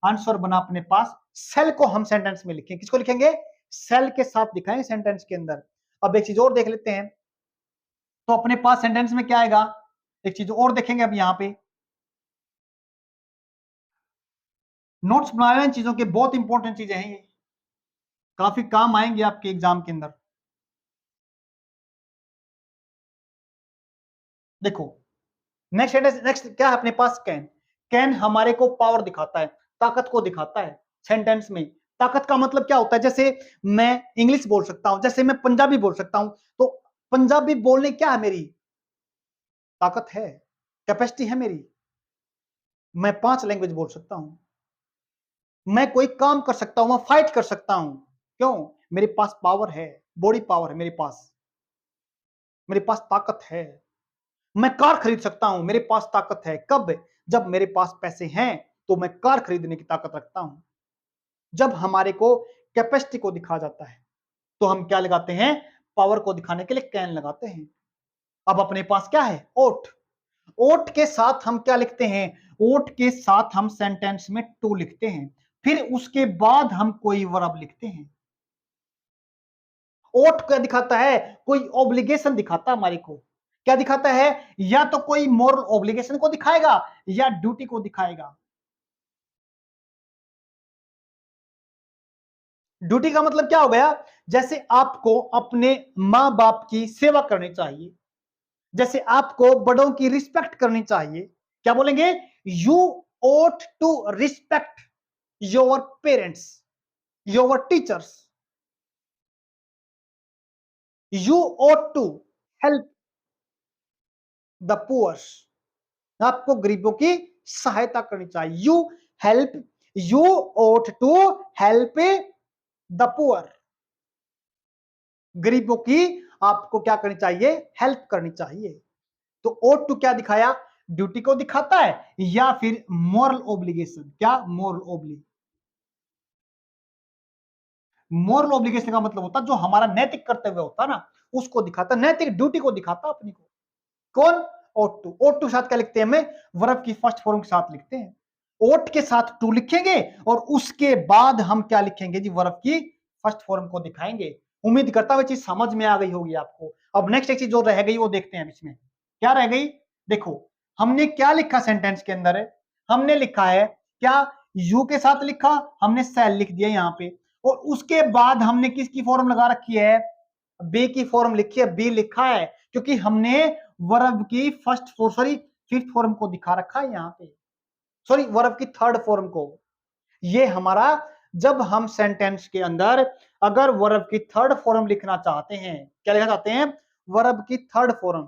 Speaker 1: आंसर बना अपने पास। सेल को हम सेंटेंस में लिखें, किसको लिखेंगे, सेल के साथ दिखाएंगे सेंटेंस के अंदर। अब एक चीज और देख लेते हैं, तो अपने पास सेंटेंस में क्या आएगा, एक चीज और देखेंगे अब यहां पे। नोट्स बनाए इन चीजों के, बहुत इंपॉर्टेंट चीजें हैं ये, काफी काम आएंगे आपके एग्जाम के अंदर। देखो नेक्स्ट सेंटेंस, नेक्स्ट क्या है अपने पास, कैन। कैन हमारे को पावर दिखाता है, ताकत को दिखाता है सेंटेंस में। ताकत का मतलब क्या होता है, जैसे मैं इंग्लिश बोल सकता हूं, जैसे मैं पंजाबी बोल सकता हूं, तो पंजाबी बोलने क्या है मेरी ताकत है, कैपेसिटी है मेरी। मैं 5 लैंग्वेज बोल सकता हूं, मैं कोई काम कर सकता हूं, मैं फाइट कर सकता हूं। क्यों, मेरे पास पावर है, बॉडी पावर है मेरे पास, मेरे पास ताकत है। मैं कार खरीद सकता हूं, मेरे पास ताकत है। कब, जब मेरे पास पैसे हैं तो मैं कार खरीदने की ताकत रखता हूं। जब हमारे को कैपेसिटी को दिखा जाता है तो हम क्या लगाते हैं, पावर को दिखाने के लिए कैन लगाते हैं। अब अपने पास क्या है, ओट। ओट के साथ हम क्या लिखते हैं, ओट के साथ हम सेंटेंस में टू लिखते हैं, फिर उसके बाद हम कोई वर्ब लिखते हैं। ओट क्या दिखाता है, कोई ऑब्लिगेशन दिखाता है हमारे को। क्या दिखाता है, या तो कोई मॉरल ऑब्लिगेशन को दिखाएगा या ड्यूटी को दिखाएगा। ड्यूटी का मतलब क्या हो गया, जैसे आपको अपने मां बाप की सेवा करनी चाहिए, जैसे आपको बड़ों की रिस्पेक्ट करनी चाहिए। क्या बोलेंगे, you ought to respect your parents, your teachers. You ought to help the poors, आपको गरीबों की सहायता करनी चाहिए। Help you ought to help the poor, गरीबों की आपको क्या करनी चाहिए, हेल्प करनी चाहिए। तो ought टू क्या दिखाया, ड्यूटी को दिखाता है या फिर मॉरल ओब्लिगेशन। क्या, मॉरल ओब्लिगेशन। मॉरल ऑब्लिगेशन का मतलब होता है जो हमारा नैतिक कर्तव्य होता है ना, उसको दिखाता, नैतिक ड्यूटी को दिखाता अपनी को। कौन, ओट टू। ओट टू साथ क्या लिखते हैं, हमें वर्ब की फर्स्ट फॉर्म के साथ लिखते हैं। ओट के साथ टू लिखेंगे और उसके बाद हम क्या लिखेंगे जी, वर्ब की फर्स्ट फॉर्म को दिखाएंगे। उम्मीद करता हूं चीज समझ में आ गई होगी आपको। अब नेक्स्ट एक चीज जो रह गई वो देखते हैं इसमें क्या रह गई। देखो हमने क्या लिखा सेंटेंस के अंदर है, हमने लिखा है क्या, यू के साथ लिखा, हमने सेल लिख दिया यहाँ पे, और उसके बाद हमने किसकी फॉर्म लगा रखी है, बी की फॉर्म लिखी है, बी लिखा है क्योंकि हमने वर्ब की फर्स्ट सॉरी फिफ्थ फॉर्म को दिखा रखा है यहाँ पे, सॉरी वर्ब की थर्ड फॉर्म को। ये हमारा, जब हम सेंटेंस के अंदर अगर वर्ब की थर्ड फॉर्म लिखना चाहते हैं, क्या लिखना चाहते हैं, वर्ब की थर्ड फॉर्म,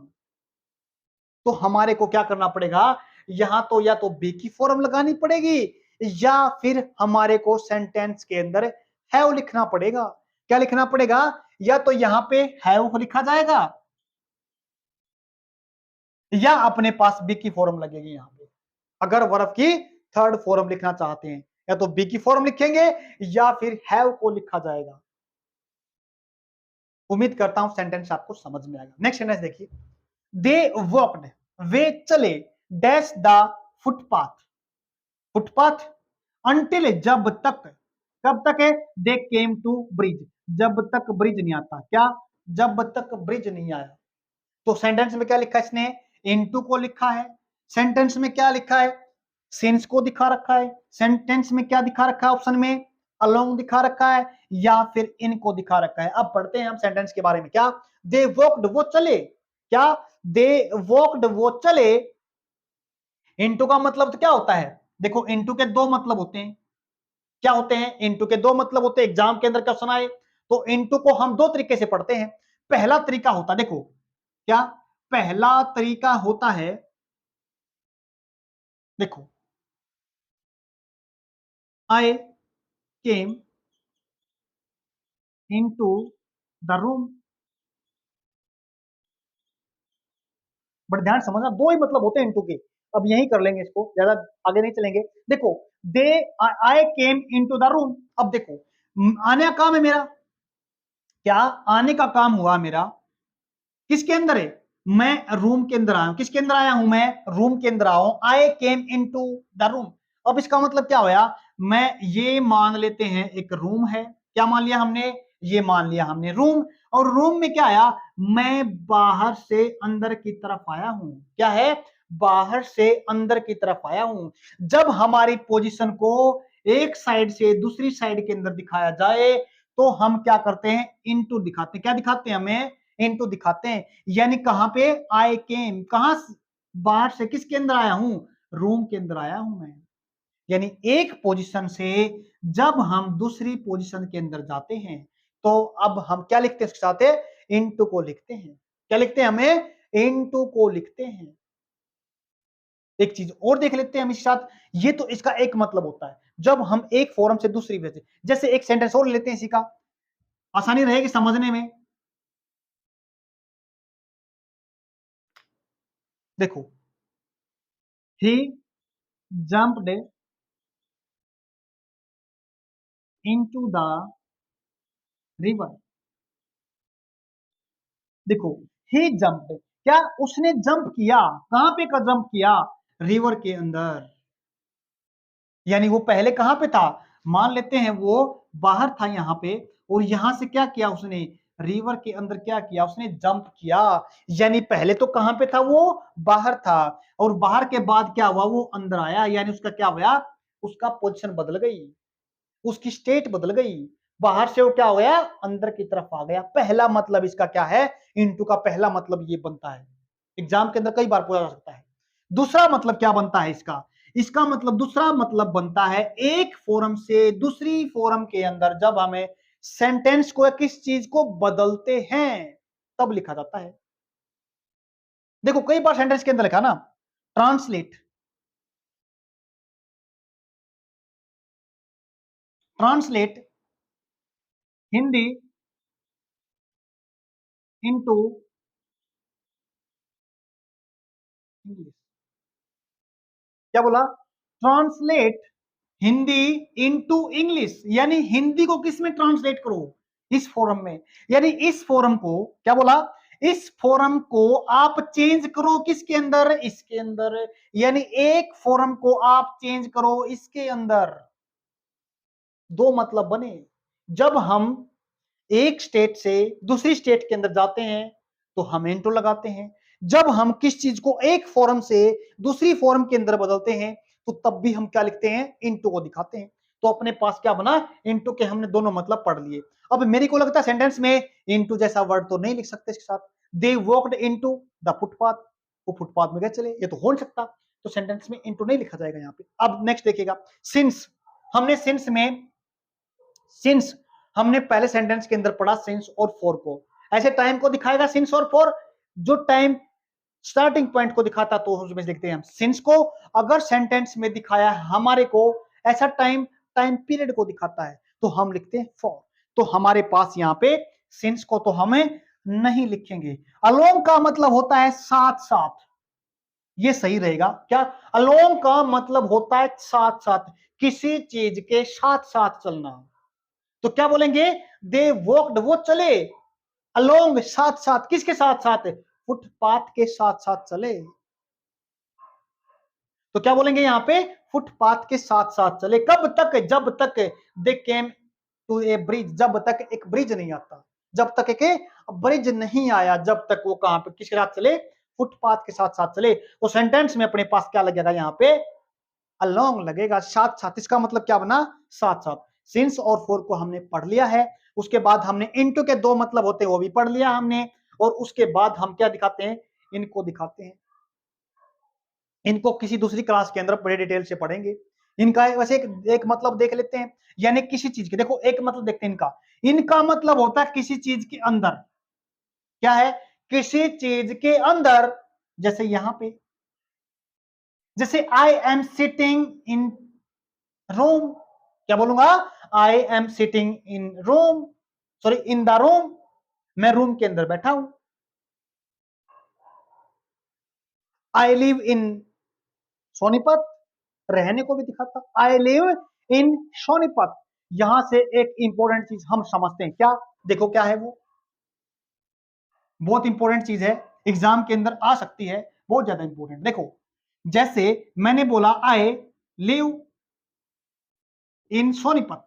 Speaker 1: तो हमारे को क्या करना पड़ेगा, यहां तो या तो बी की फॉर्म लगानी पड़ेगी या फिर हमारे को सेंटेंस के अंदर हैव लिखना पड़ेगा। क्या लिखना पड़ेगा, या तो यहां पे हैव लिखा जाएगा या अपने पास बी की फॉर्म लगेगी यहां पे। अगर वर्ब की थर्ड फॉर्म लिखना चाहते हैं या तो बी की फॉर्म लिखेंगे या फिर हैव को लिखा जाएगा। उम्मीद करता हूं सेंटेंस आपको समझ में आएगा। नेक्स्ट सेंटेंस देखिए, दे वॉकड, वे चले, dash the footpath, footpath until, जब तक, कब तक है, दे केम टू ब्रिज, जब तक ब्रिज नहीं आता। क्या, जब तक ब्रिज नहीं आया। तो सेंटेंस में क्या लिखा है इसने, इनटू को लिखा है। सेंटेंस में क्या लिखा है, सिंस को दिखा रखा है। सेंटेंस में क्या दिखा रखा है, ऑप्शन में अलोंग दिखा रखा है या फिर इन को दिखा रखा है। अब पढ़ते हैं हम सेंटेंस के बारे में। क्या, दे वॉकड, वो चले। क्या, दे वॉकड, वो चले। इनटू का मतलब तो क्या होता है, देखो इनटू के दो मतलब होते हैं। क्या होते हैं, इनटू के दो मतलब होते हैं। एग्जाम के अंदर क्वेश्चन आए तो इनटू को हम दो तरीके से पढ़ते हैं। पहला तरीका होता है, देखो क्या, पहला तरीका होता है, देखो I came into the room. But ध्यान समझना, दो ही मतलब होते हैं इनटू के। अब यही कर लेंगे इसको, ज्यादा आगे नहीं चलेंगे। देखो दे, आई केम इनटू द रूम। अब देखो आने का काम है मेरा, क्या आने का काम हुआ मेरा, किसके अंदर है, मैं रूम के अंदर आया हूं, किसके अंदर आया हूं, मैं रूम के अंदर आया हूं, आई केम इन टू द रूम। अब इसका मतलब क्या होया, मैं ये मान लेते हैं एक रूम है, क्या मान लिया हमने, ये मान लिया हमने रूम, और रूम में क्या आया, मैं बाहर से अंदर की तरफ आया हूं, क्या है, बाहर से अंदर की तरफ आया हूं। जब हमारी पोजीशन को एक साइड से दूसरी साइड के अंदर दिखाया जाए तो हम क्या करते हैं, इनटू दिखाते हैं, क्या दिखाते हैं, हमें इनटू दिखाते हैं। यानी कहां पे, आई केम, कहां, बाहर से, किसके अंदर आया हूं, रूम के अंदर आया हूं मैं। यानी एक पोजीशन से जब हम दूसरी पोजीशन के अंदर जाते हैं तो अब हम क्या लिखते हैं, उसके साथ इनटू को लिखते हैं, क्या लिखते हैं, हमें इनटू को लिखते हैं। एक चीज और देख लेते हैं हम इसके साथ, ये तो इसका एक मतलब होता है जब हम एक फोरम से दूसरी वजह, जैसे एक सेंटेंस और लेते हैं इसी का, आसानी रहेगी समझने में। देखो, ही जंप्ड इनटू द रिवर। देखो, ही जंप्ड, क्या उसने जंप किया, कहां पे का जंप किया, रिवर के अंदर। यानी वो पहले कहां पे था, मान लेते हैं वो बाहर था यहां पे, और यहां से क्या किया उसने, रिवर के अंदर क्या किया, उसने जंप किया। यानी पहले तो कहां पे था वो, बाहर था, और बाहर के बाद क्या हुआ, वो अंदर आया, यानी उसका क्या हुआ, उसका पोजीशन बदल गई, उसकी स्टेट बदल गई, बाहर से वो क्या हो गया, अंदर की तरफ आ गया। पहला मतलब इसका क्या है, इनटू का पहला मतलब ये बनता है, एग्जाम के अंदर कई बार पूछा जा सकता है। दूसरा मतलब क्या बनता है इसका, इसका मतलब दूसरा मतलब बनता है एक फोरम से दूसरी फोरम के अंदर जब हमें सेंटेंस को या किस चीज को बदलते हैं तब लिखा जाता है। देखो कई बार सेंटेंस के अंदर लिखा ना, translate, translate Hindi into English. क्या बोला, ट्रांसलेट हिंदी इनटू इंग्लिश, यानी हिंदी को किस में ट्रांसलेट करो, इस फोरम में। यानी इस फोरम को क्या बोला, इस फोरम को आप चेंज करो किसके अंदर, इसके अंदर। यानी एक फोरम को आप चेंज करो इसके अंदर। दो मतलब बने, जब हम एक स्टेट से दूसरी स्टेट के अंदर जाते हैं तो हम इंटू लगाते हैं, जब हम किस चीज को एक फॉर्म से दूसरी फॉर्म के अंदर बदलते हैं तो तब भी हम क्या लिखते हैं, इंटू को दिखाते हैं। तो अपने पास क्या बना, इंटू के हमने दोनों मतलब पढ़ लिए। अब मेरे को लगता है सेंटेंस में इंटू जैसा वर्ड तो नहीं लिख सकते इसके साथ, दे वॉक्ड इनटू द फुटपाथ, वो फुटपाथ में गए चले, ये तो हो नहीं सकता, तो सेंटेंस में इंटू नहीं लिखा जाएगा यहाँ पे। अब नेक्स्ट देखिएगा, सिंस, हमने सिंस में, सिंस हमने पहले सेंटेंस के अंदर पढ़ा सिंस और फॉर को, ऐसे टाइम को दिखाएगा सिंस और फॉर, जो टाइम स्टार्टिंग पॉइंट को दिखाता तो उसमें लिखते हैं हम सिंस को। अगर सेंटेंस में दिखाया हमारे को ऐसा टाइम, टाइम पीरियड को दिखाता है तो हम लिखते हैं फॉर। तो हमारे पास यहाँ पे सिंस को तो हमें नहीं लिखेंगे। अलोंग का मतलब होता है साथ साथ, ये सही रहेगा क्या, अलोंग का मतलब होता है साथ साथ, किसी चीज के साथ साथ चलना। तो क्या बोलेंगे, दे वॉक्ड, वो चले, अलोंग साथ साथ, किसके साथ साथ, फुटपाथ के साथ साथ चले। तो क्या बोलेंगे यहां पे, फुटपाथ के साथ साथ चले, कब तक, जब तक दे केम टू ए ब्रिज, जब तक एक ब्रिज नहीं आता, जब तक एक ब्रिज नहीं आया, जब तक वो कहां पे किसके साथ चले, फुटपाथ के साथ साथ चले। तो सेंटेंस में अपने पास क्या लगेगा यहां पे, अलोंग लगेगा, साथ साथ, इसका मतलब क्या बना, साथ साथ। सिंस और फोर को हमने पढ़ लिया है, उसके बाद हमने इनटू के दो मतलब होते हैं वो भी पढ़ लिया हमने, और उसके बाद हम क्या दिखाते हैं, इनको दिखाते हैं। इनको किसी दूसरी क्लास के अंदर बड़े डिटेल से पढ़ेंगे। इनका वैसे एक मतलब देख लेते हैं, यानी किसी चीज के, देखो एक मतलब देखते हैं इनका, इनका मतलब होता है किसी चीज के अंदर, क्या है, किसी चीज के अंदर। जैसे यहां पे, जैसे I am sitting in room, क्या बोलूंगा, I am sitting in room, sorry in the room, मैं रूम के अंदर बैठा हूं। आई लिव इन सोनीपत, रहने को भी दिखाता, आई लिव इन सोनीपत, यहां से एक इंपॉर्टेंट चीज हम समझते हैं, क्या? देखो क्या है वो, बहुत इंपॉर्टेंट चीज है, एग्जाम के अंदर आ सकती है, बहुत ज्यादा इंपॉर्टेंट। देखो जैसे मैंने बोला आई लिव इन सोनीपत,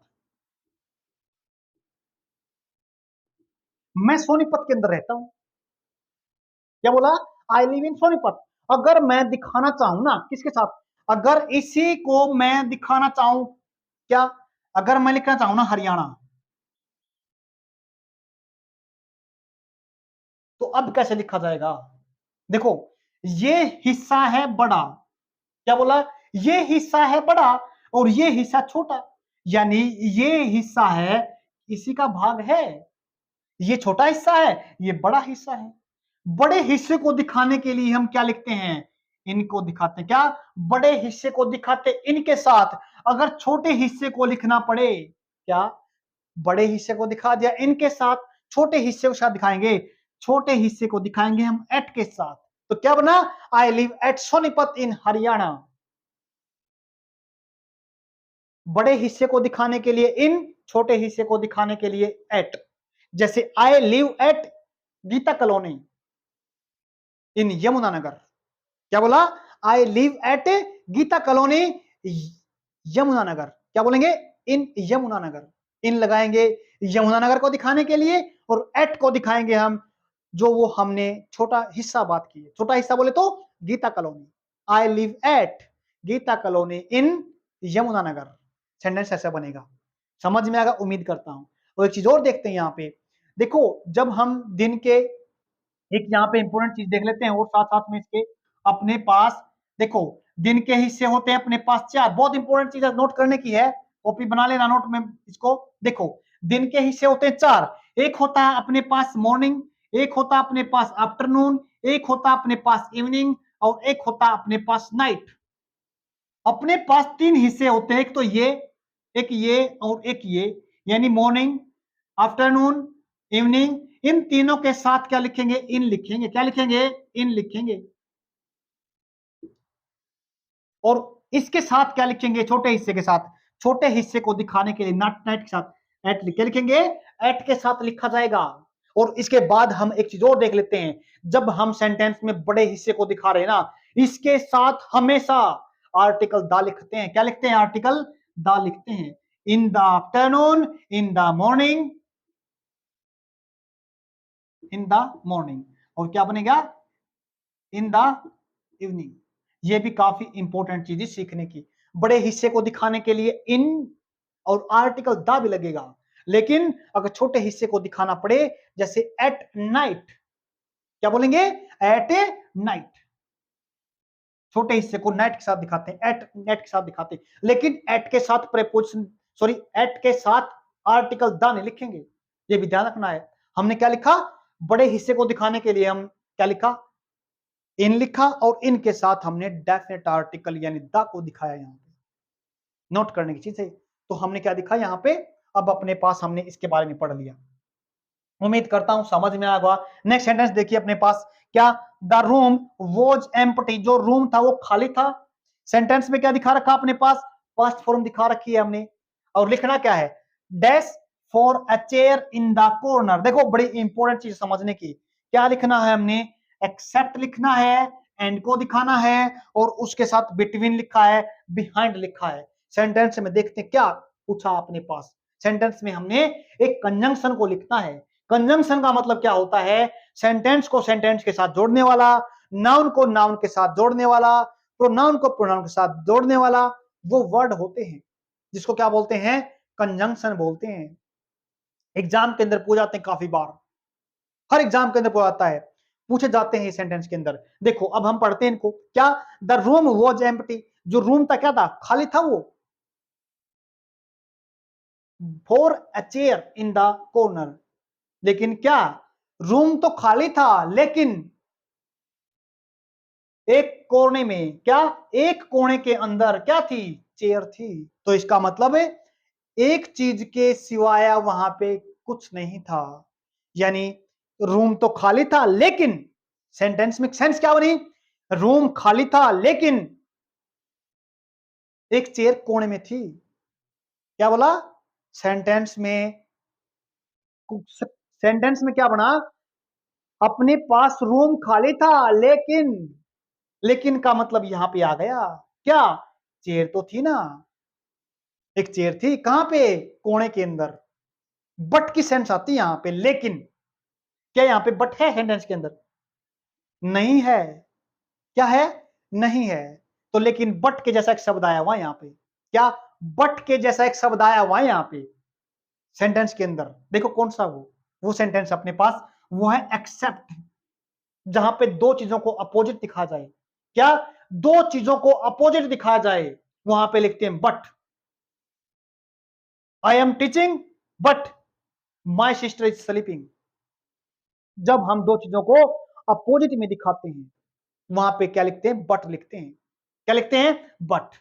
Speaker 1: मैं सोनीपत के अंदर रहता हूं। क्या बोला? I live in Sonipat. अगर मैं दिखाना चाहूं ना किसके साथ, अगर इसी को मैं दिखाना चाहूं, क्या? अगर मैं लिखना चाहूं ना हरियाणा, तो अब कैसे लिखा जाएगा? देखो ये हिस्सा है बड़ा, क्या बोला? ये हिस्सा है बड़ा और ये हिस्सा छोटा, यानी ये हिस्सा है, इसी का भाग है, ये छोटा हिस्सा है, ये बड़ा हिस्सा है। बड़े हिस्से को दिखाने के लिए हम क्या लिखते हैं? इनको दिखाते हैं, क्या? बड़े हिस्से को दिखाते इनके साथ। अगर छोटे हिस्से को लिखना पड़े, क्या? बड़े हिस्से को दिखा दिया इनके साथ, छोटे हिस्से को साथ दिखाएंगे, छोटे हिस्से को दिखाएंगे हम एट के साथ। तो क्या बना? आई लिव एट सोनीपत इन हरियाणा। बड़े हिस्से को दिखाने के लिए इन, छोटे हिस्से को दिखाने के लिए एट। जैसे I live at Gita colony in Yamunanagar. क्या बोला? I live at Gita colony Yamunanagar. क्या बोलेंगे? इन यमुनानगर। इन लगाएंगे यमुनानगर को दिखाने के लिए, और एट को दिखाएंगे हम जो वो हमने छोटा हिस्सा बात की है। छोटा हिस्सा बोले तो Gita colony, I live at Gita colony in Yamunanagar. Sentence ऐसा बनेगा, समझ में आएगा उम्मीद करता हूं। और एक चीज और देखते हैं यहाँ पे, देखो जब हम दिन के, एक यहाँ पे इंपॉर्टेंट चीज देख लेते हैं और साथ साथ में इसके, अपने पास देखो दिन के हिस्से होते हैं अपने पास चार, बहुत इंपॉर्टेंट चीज नोट करने की है, कॉपी बना लेना नोट में इसको। देखो दिन के हिस्से होते हैं चार, एक होता है अपने पास मॉर्निंग, एक होता है अपने पास आफ्टरनून, एक होता है अपने पास इवनिंग, और एक होता है अपने पास नाइट। अपने पास तीन हिस्से होते हैं, एक तो ये, एक ये और एक ये, यानी मॉर्निंग, आफ्टरनून, इवनिंग। इन तीनों के साथ क्या लिखेंगे? इन लिखेंगे। क्या लिखेंगे? इन लिखेंगे। और इसके साथ क्या लिखेंगे? छोटे हिस्से के साथ, छोटे हिस्से को दिखाने के लिए नॉट नाइट के साथ एट क्या लिखेंगे? एट के साथ लिखा जाएगा। और इसके बाद हम एक चीज और देख लेते हैं, जब हम सेंटेंस में बड़े हिस्से को दिखा रहे हैं ना, इसके साथ हमेशा आर्टिकल दा लिखते हैं। क्या लिखते हैं? आर्टिकल दा लिखते हैं। In the afternoon, in the morning, in the morning. और क्या बनेगा? In the evening. ये भी काफी इंपॉर्टेंट चीज है सीखने की। बड़े हिस्से को दिखाने के लिए इन और आर्टिकल द भी लगेगा, लेकिन अगर छोटे हिस्से को दिखाना पड़े, जैसे एट नाइट, क्या बोलेंगे? At night. छोटे हिस्से को नाइट के साथ दिखाते हैं, एट नाइट के साथ दिखाते हैं, लेकिन एट के साथ प्रेपोजिशन, सॉरी एट के साथ आर्टिकल द नहीं लिखेंगे। ये भी ध्यान रखना है। हमने क्या लिखा? बड़े हिस्से को दिखाने के लिए हम क्या लिखा? इन लिखा, और इनके साथ हमने डेफिनेट आर्टिकल यानी द को दिखाया। यहां पे नोट करने की चीज है। तो हमने क्या दिखा यहाँ पे? अब अपने पास हमने इसके बारे में पढ़ लिया, उम्मीद करता हूं समझ में आएगा। नेक्स्ट सेंटेंस देखिए अपने पास, क्या? द रूम वॉज एम्प्टी, जो रूम था वो खाली था। सेंटेंस में क्या दिखा रखा अपने पास? पास्ट फॉर्म दिखा रखी है हमने। और लिखना क्या है? Dash for a chair in the corner. देखो बड़ी इंपॉर्टेंट चीज समझने की, क्या लिखना है हमने? एक्सेप्ट लिखना है, एंड को दिखाना है, और उसके साथ बिटवीन लिखा है, बिहाइंड लिखा है। सेंटेंस में देखते हैं क्या पूछा अपने पास। सेंटेंस में हमने एक कंजंक्शन को लिखना है। कंजंक्शन का मतलब क्या होता है? सेंटेंस को सेंटेंस के साथ जोड़ने वाला, नाउन को नाउन के साथ जोड़ने वाला, प्रोनाउन को प्रोनाउन के साथ जोड़ने वाला, वो वर्ड होते हैं जिसको क्या बोलते हैं? कंजंक्शन बोलते हैं। एग्जाम के अंदर पूछ जाते हैं काफी बार, हर एग्जाम के अंदर पूछा है, पूछे जाते हैं सेंटेंस के अंदर। देखो अब हम पढ़ते हैं इनको, क्या? द रूम वॉज एम्प्टी, जो रूम था क्या था? खाली था वो। For a chair in the corner, लेकिन क्या? रूम तो खाली था, लेकिन एक कोने में, क्या? एक कोने के अंदर क्या थी? चेयर थी। तो इसका मतलब है एक चीज के सिवाय वहां पे कुछ नहीं था, यानी रूम तो खाली था, लेकिन सेंटेंस में सेंस क्या बनी? रूम खाली था लेकिन एक चेयर कोने में थी। क्या बोला? सेंटेंस में सेंटेंस में क्या बना, अपने पास रूम खाली था लेकिन, लेकिन का मतलब यहां पे आ गया क्या, चेयर तो थी ना, एक चेयर थी कहां पे, कोने के अंदर। बट की सेंस आती है यहां पे, लेकिन क्या यहां पे बट है सेंटेंस के अंदर, नहीं है, क्या है, नहीं है। तो लेकिन बट के जैसा एक शब्द आया हुआ यहां पे, क्या, बट के जैसा एक शब्द आया हुआ है यहां पे सेंटेंस के अंदर। देखो कौन सा वो सेंटेंस अपने पास, वो है एक्सेप्ट, जहां पे दो चीजों को अपोजिट दिखा जाए, क्या, दो चीजों को अपोजिट दिखाया जाए, वहां पे लिखते हैं but. I am teaching but my sister is sleeping. जब हम दो चीजों को अपोजिट में दिखाते हैं, वहां पे क्या लिखते हैं, बट लिखते हैं। क्या लिखते हैं, बट।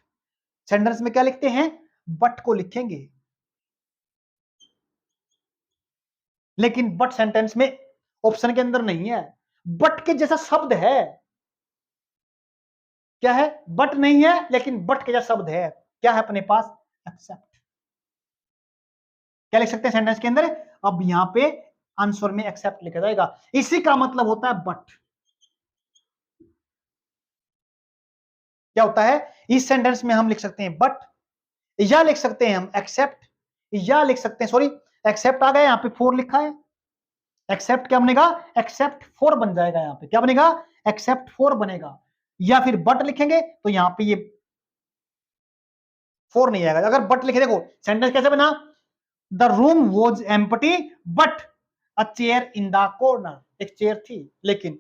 Speaker 1: सेंटेंस में क्या लिखते हैं, बट को लिखेंगे। लेकिन बट सेंटेंस में ऑप्शन के अंदर नहीं है, बट के जैसा शब्द है, क्या है, बट नहीं है लेकिन बट के जैसा शब्द है, क्या है अपने पास, एक्सेप्ट। क्या लिख सकते हैं सेंटेंस के अंदर, अब यहां पे आंसर में एक्सेप्ट लिखा जाएगा, इसी का मतलब होता है बट। क्या होता है, इस सेंटेंस में हम लिख सकते हैं बट, या लिख सकते हैं हम एक्सेप्ट, या लिख सकते हैं, सॉरी एक्सेप्ट आ गया यहां पे फोर लिखा है, एक्सेप्ट क्या बनेगा, एक्सेप्ट फोर बन जाएगा, यहां पे क्या बनेगा, एक्सेप्ट फोर बनेगा। या फिर बट लिखेंगे तो यहां पे ये फोर नहीं आएगा। अगर बट लिखे, देखो सेंटेंस कैसे बना, the room was empty but a chair in the corner, एक चेयर थी लेकिन।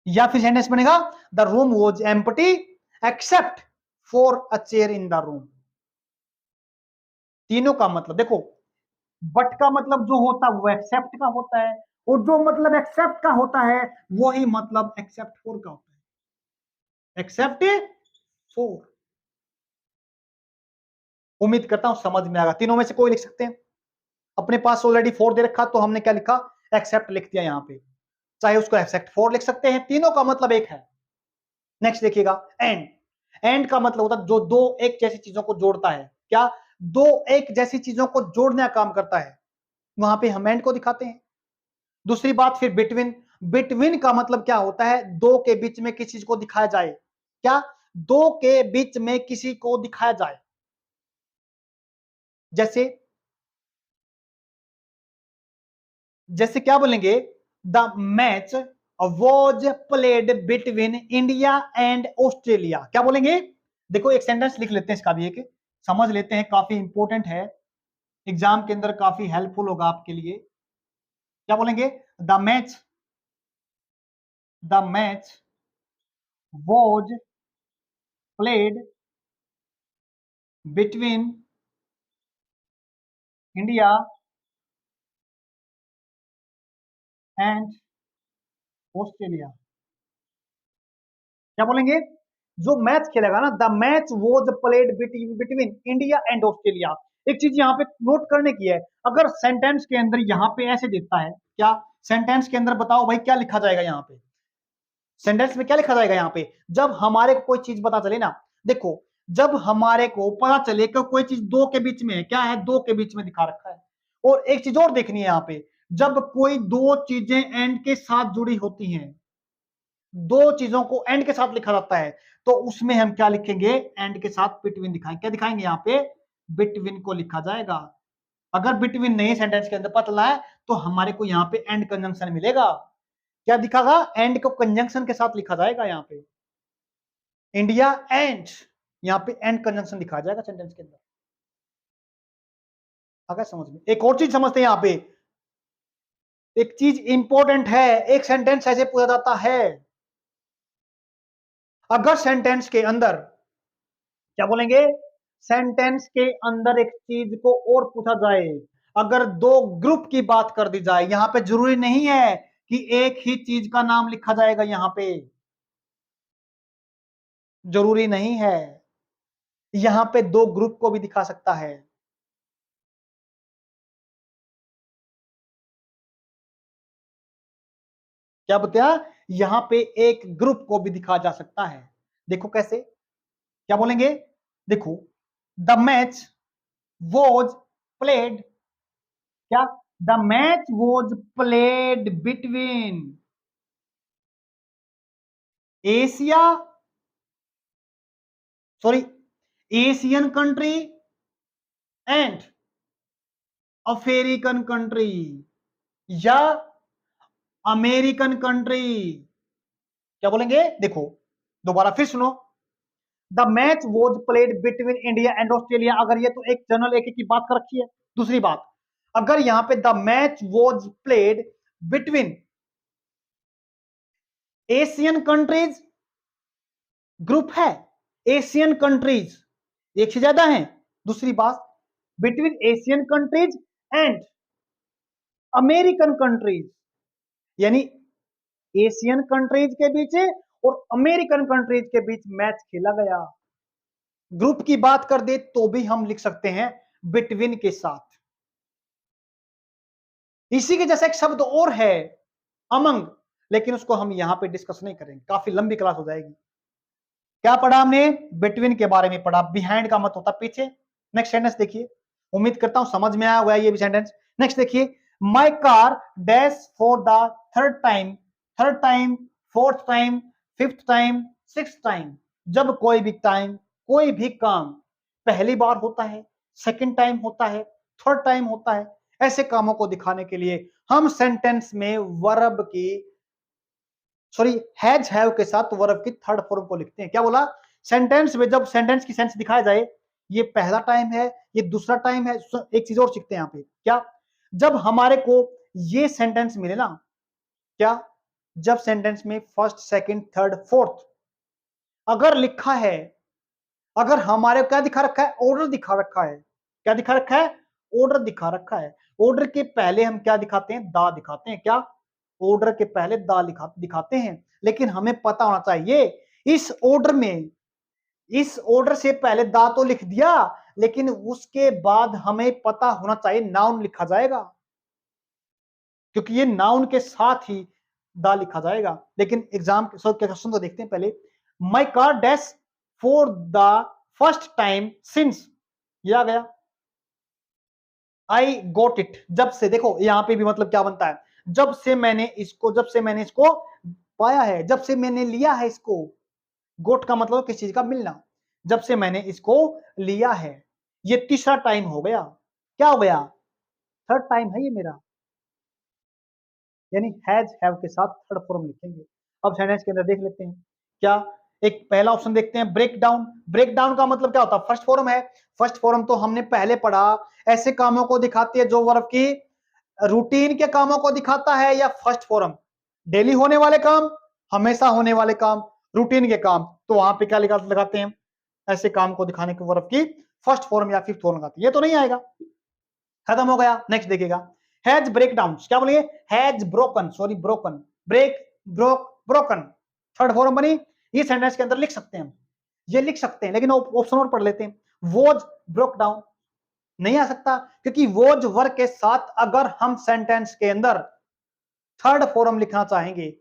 Speaker 1: या फिर सेंटेंस बनेगा, the room was empty except for a chair in the room. तीनों का मतलब देखो, बट का मतलब जो होता है वो एक्सेप्ट का होता है, और जो मतलब एक्सेप्ट का होता है वही मतलब एक्सेप्ट फोर का होता है, एक्सेप्ट फोर। उम्मीद करता हूं समझ में आएगा, तीनों में से कोई लिख सकते हैं। अपने पास ऑलरेडी फोर दे रखा तो हमने क्या लिखा, एक्सेप्ट लिख दिया यहां पे, चाहे उसको एक्सेप्ट फोर लिख सकते हैं, तीनों का मतलब एक है। नेक्स्ट देखिएगा, एंड। एंड का मतलब होता है जो दो एक जैसी चीजों को जोड़ता है, क्या, दो एक जैसी चीजों को जोड़ने का काम करता है, वहां पे हम एंड को दिखाते हैं। दूसरी बात फिर बिटवीन, बिटवीन का मतलब क्या होता है, दो के बीच में किसी चीज को दिखाया जाए, क्या, दो के बीच में किसी को दिखाया जाए। जैसे, जैसे क्या बोलेंगे, the match was played between India and Australia, क्या बोलेंगे, देखो एक सेंटेंस लिख लेते हैं इसका भी, एक समझ लेते हैं, काफी इंपॉर्टेंट है, एग्जाम के अंदर काफी हेल्पफुल होगा आपके लिए। क्या बोलेंगे, the match, the match was played between India and Australia. क्या बोलेंगे, जो मैच खेलेगा ना, the match was played between India and Australia. एक चीज यहाँ पे नोट करने की है, अगर सेंटेंस के अंदर यहाँ पे ऐसे देता है, क्या, सेंटेंस के अंदर बताओ भाई क्या लिखा जाएगा यहाँ पे, सेंटेंस में क्या लिखा जाएगा यहाँ पे, जब हमारे को कोई चीज पता चले ना, देखो जब हमारे को पता चले कि कोई चीज दो के बीच में है, क्या है, दो के बीच में दिखा रखा है। और एक चीज और देखनी है यहाँ पे, जब कोई दो चीजें एंड के साथ जुड़ी होती हैं, दो चीजों को एंड के साथ लिखा जाता है, तो उसमें हम क्या लिखेंगे, एंड के साथ बिटवीन दिखाएंगे, क्या दिखाएंगे यहाँ पे, बिटवीन को लिखा जाएगा। अगर बिटवीन नहीं सेंटेंस के अंदर पता चला है तो हमारे को यहाँ पे एंड कंजंक्शन मिलेगा, क्या दिखागा, एंड को कंजंक्शन के साथ लिखा जाएगा, यहाँ पे इंडिया एंड, यहाँ पे एंड कंजंक्शन लिखा जाएगा सेंटेंस के अंदर। अगर समझ में, एक और चीज समझते हैं यहाँ पे, एक चीज इंपॉर्टेंट है, एक सेंटेंस ऐसे पूछा जाता है, अगर सेंटेंस के अंदर, क्या बोलेंगे, सेंटेंस के अंदर एक चीज को और पूछा जाए, अगर दो ग्रुप की बात कर दी जाए, यहां पे जरूरी नहीं है कि एक ही चीज का नाम लिखा जाएगा, यहां पे जरूरी नहीं है, यहां पे दो ग्रुप को भी दिखा सकता है। क्या बताया, यहां पे एक ग्रुप को भी दिखा जा सकता है, देखो कैसे, क्या बोलेंगे, देखो द मैच वॉज प्लेड, क्या, the match was played between Asia, sorry, Asian country and African country, या अमेरिकन कंट्री। क्या बोलेंगे, देखो दोबारा फिर सुनो। The match was played between India and Australia, अगर ये तो एक जनरल एक की बात कर रखी है। दूसरी बात, अगर यहां पे the match was played between Asian countries, group है एशियन कंट्रीज, एक से ज्यादा है। दूसरी बात, between Asian countries and American countries, यानी एशियन कंट्रीज के बीच और अमेरिकन कंट्रीज के बीच मैच खेला गया। ग्रुप की बात कर दे तो भी हम लिख सकते हैं बिटवीन के साथ। इसी के जैसा एक शब्द और है अमंग, लेकिन उसको हम यहां पे डिस्कस नहीं करेंगे, काफी लंबी क्लास हो जाएगी। क्या पढ़ा हमने, बिटवीन के बारे में पढ़ा, बिहाइंड का मत होता पीछे। नेक्स्ट सेंटेंस देखिए, उम्मीद करता हूं समझ में आया हुआ है ये भी सेंटेंस। नेक्स्ट देखिए, my car dash for the third time, fourth time, fifth time, sixth time. जब कोई भी काम पहली बार होता है, सेकंड टाइम होता है, थर्ड टाइम होता है, ऐसे कामों को दिखाने के लिए हम सेंटेंस में वर्ब की, सॉरी, हैज हैव के साथ वर्ब की थर्ड फॉर्म को लिखते हैं। क्या बोला, सेंटेंस में जब सेंटेंस की सेंस दिखाया जाए, ये पहला टाइम है, ये दूसरा टाइम है। एक चीज और सीखते हैं यहाँ पे, क्या, जब हमारे को ये सेंटेंस मिले ना, क्या, जब सेंटेंस में फर्स्ट, सेकंड, थर्ड, फोर्थ अगर लिखा है, अगर हमारे क्या दिखा रखा है, ऑर्डर दिखा रखा है। क्या दिखा रखा है, ऑर्डर दिखा रखा है। ऑर्डर के पहले हम क्या दिखाते हैं, दा दिखाते हैं। क्या, ऑर्डर के पहले दा दिखाते हैं। लेकिन हमें पता होना चाहिए इस ऑर्डर में, इस ऑर्डर से पहले दा तो लिख दिया, लेकिन उसके बाद हमें पता होना चाहिए नाउन लिखा जाएगा, क्योंकि ये नाउन के साथ ही दा लिखा जाएगा। लेकिन एग्जाम क्वेश्चन तो देखते हैं पहले। My car dash for the first time since, ये आ गया। आई गोट इट, जब से, देखो यहां पे भी मतलब क्या बनता है, जब से मैंने इसको पाया है, जब से मैंने लिया है इसको। गोट का मतलब किसी चीज का मिलना, जब से मैंने इसको लिया है। ये तीसरा टाइम हो गया। क्या हो गया, थर्ड टाइम है ये मेरा, यानी हैज हैव के साथ थर्ड फॉर्म लिखेंगे। अब सेंटेंस के अंदर देख लेते हैं, क्या, एक पहला ऑप्शन देखते हैं, ब्रेक डाउन। ब्रेक डाउन का मतलब क्या होता है, फर्स्ट फॉर्म है। फर्स्ट फॉर्म तो हमने पहले पढ़ा, ऐसे कामों को दिखाती है जो वर्ब की रूटीन के कामों को दिखाता है, या फर्स्ट फॉर्म डेली होने वाले काम, हमेशा होने वाले काम, रूटीन के काम। तो वहां पे क्या लगाते हैं, ऐसे काम को दिखाने के वर्ब की फर्स्ट फॉर्म या फिफ्थ फॉर्म लगाते हैं। ये तो नहीं आएगा, खत्म हो गया। नेक्स्ट देखिएगा, हैज ब्रेक डाउन, क्या बोलिए, has broken, sorry broken, break, broken, third form बनी। ये सेंटेंस के अंदर लिख सकते हैं हम, ये लिख सकते हैं, लेकिन ऑप्शन और पढ़ लेते हैं। वॉज ब्रोक डाउन नहीं आ सकता, क्योंकि वॉज वर्ग के साथ अगर हम सेंटेंस के अंदर थर्ड फॉर्म लिखना चाहेंगे,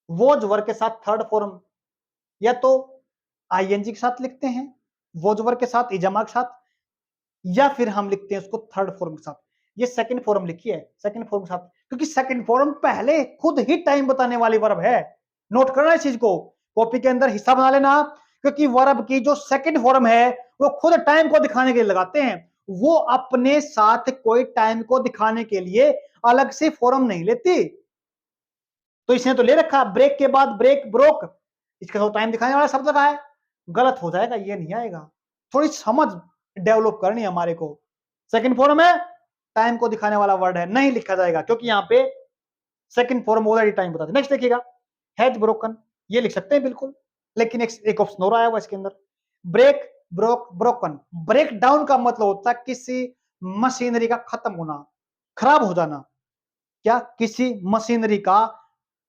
Speaker 1: वॉज वर्ग के साथ थर्ड फॉर्म या तो आईएनजी के साथ लिखते हैं, वॉज वर्ग के साथ इजमा के साथ, या फिर हम लिखते हैं उसको थर्ड फॉर्म के साथ। ये सेकंड फॉर्म लिखी है, सेकंड फॉर्म के साथ, क्योंकि सेकंड फॉर्म पहले खुद ही टाइम बताने वाली वर्ब है। नोट करना इस चीज को, कॉपी के अंदर हिस्सा बना लेना, क्योंकि वर्ब की जो सेकंड फॉर्म है वो खुद टाइम को दिखाने के लिए लगाते हैं। वो अपने साथ कोई टाइम को दिखाने के लिए अलग से फॉर्म नहीं लेती। तो इसने तो ले रखा ब्रेक के बाद ब्रेक, ब्रोक, इसके साथ टाइम दिखाने वाला शब्द लगा है, गलत हो जाएगा, ये नहीं आएगा। थोड़ी समझ डेवलप करनी है हमारे को। सेकंड फॉर्म है, टाइम को दिखाने वाला वर्ड है, नहीं लिखा जाएगा, क्योंकि यहाँ पे सेकंड फॉर्म ऑलरेडी टाइम बताते। नेक्स्ट देखिएगा, हैज ब्रोकन, ये लिख सकते हैं बिल्कुल, लेकिन एक ऑप्शन और आया हुआ इसके अंदर, break, broke, broken. Break down का मतलब होता है किसी मशीनरी का खत्म होना, खराब हो जाना। क्या, किसी मशीनरी का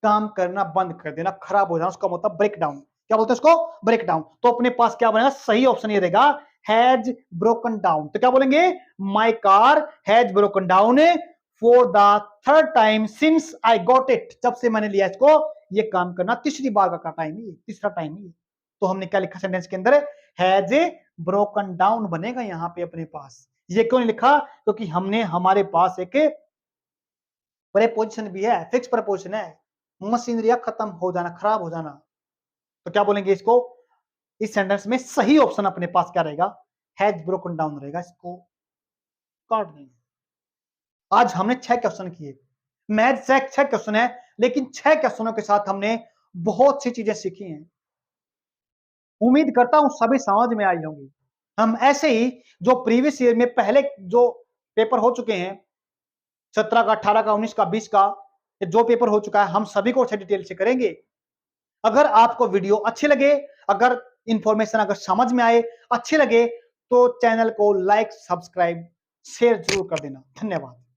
Speaker 1: काम करना बंद कर देना, खराब हो जाना, उसका मतलब ब्रेक डाउन। क्या बोलते हैं उसको, ब्रेक डाउन। तो अपने पास क्या बनेगा, सही ऑप्शन ये रहेगा, हैज ब्रोकन डाउन। तो क्या बोलेंगे, my car has broken down for the third time since I got it, जब से मैंने लिया इसको, ये काम करना तीसरी बार का टाइम है, तीसरा टाइम है। तो हमने क्या लिखा सेंटेंस के अंदर, हैज ब्रोकन डाउन बनेगा यहां पे अपने पास। ये क्यों नहीं लिखा? क्योंकि हमने हमारे पास एक प्रीपोजिशन भी है, फिक्स प्रीपोजिशन है। मशीनरी खत्म हो जाना, खराब हो जाना। तो क्या बोलेंगे इसको? इस सेंटेंस में सही ऑप्शन अपने पास क्या रहेगा? हैज ब्रोकन डाउन रहेगा। इसको काट देंगे। आज हमने 6 क्वेश्चन किए। मैथ से 6 क्वेश्चन है, लेकिन 6 क्वेश्चनों के साथ हमने बहुत सी चीजें सीखी हैं। उम्मीद करता हूं सभी समझ में आई होंगी। हम ऐसे ही जो प्रीवियस ईयर में पहले जो पेपर हो चुके हैं, 17 का, 18 का, 19 का, 20 का, जो पेपर हो चुका है, हम सभी को अच्छे डिटेल से करेंगे। अगर आपको वीडियो अच्छे लगे, अगर इंफॉर्मेशन अगर समझ में आए, अच्छे लगे, तो चैनल को लाइक, सब्सक्राइब, शेयर जरूर कर देना। धन्यवाद।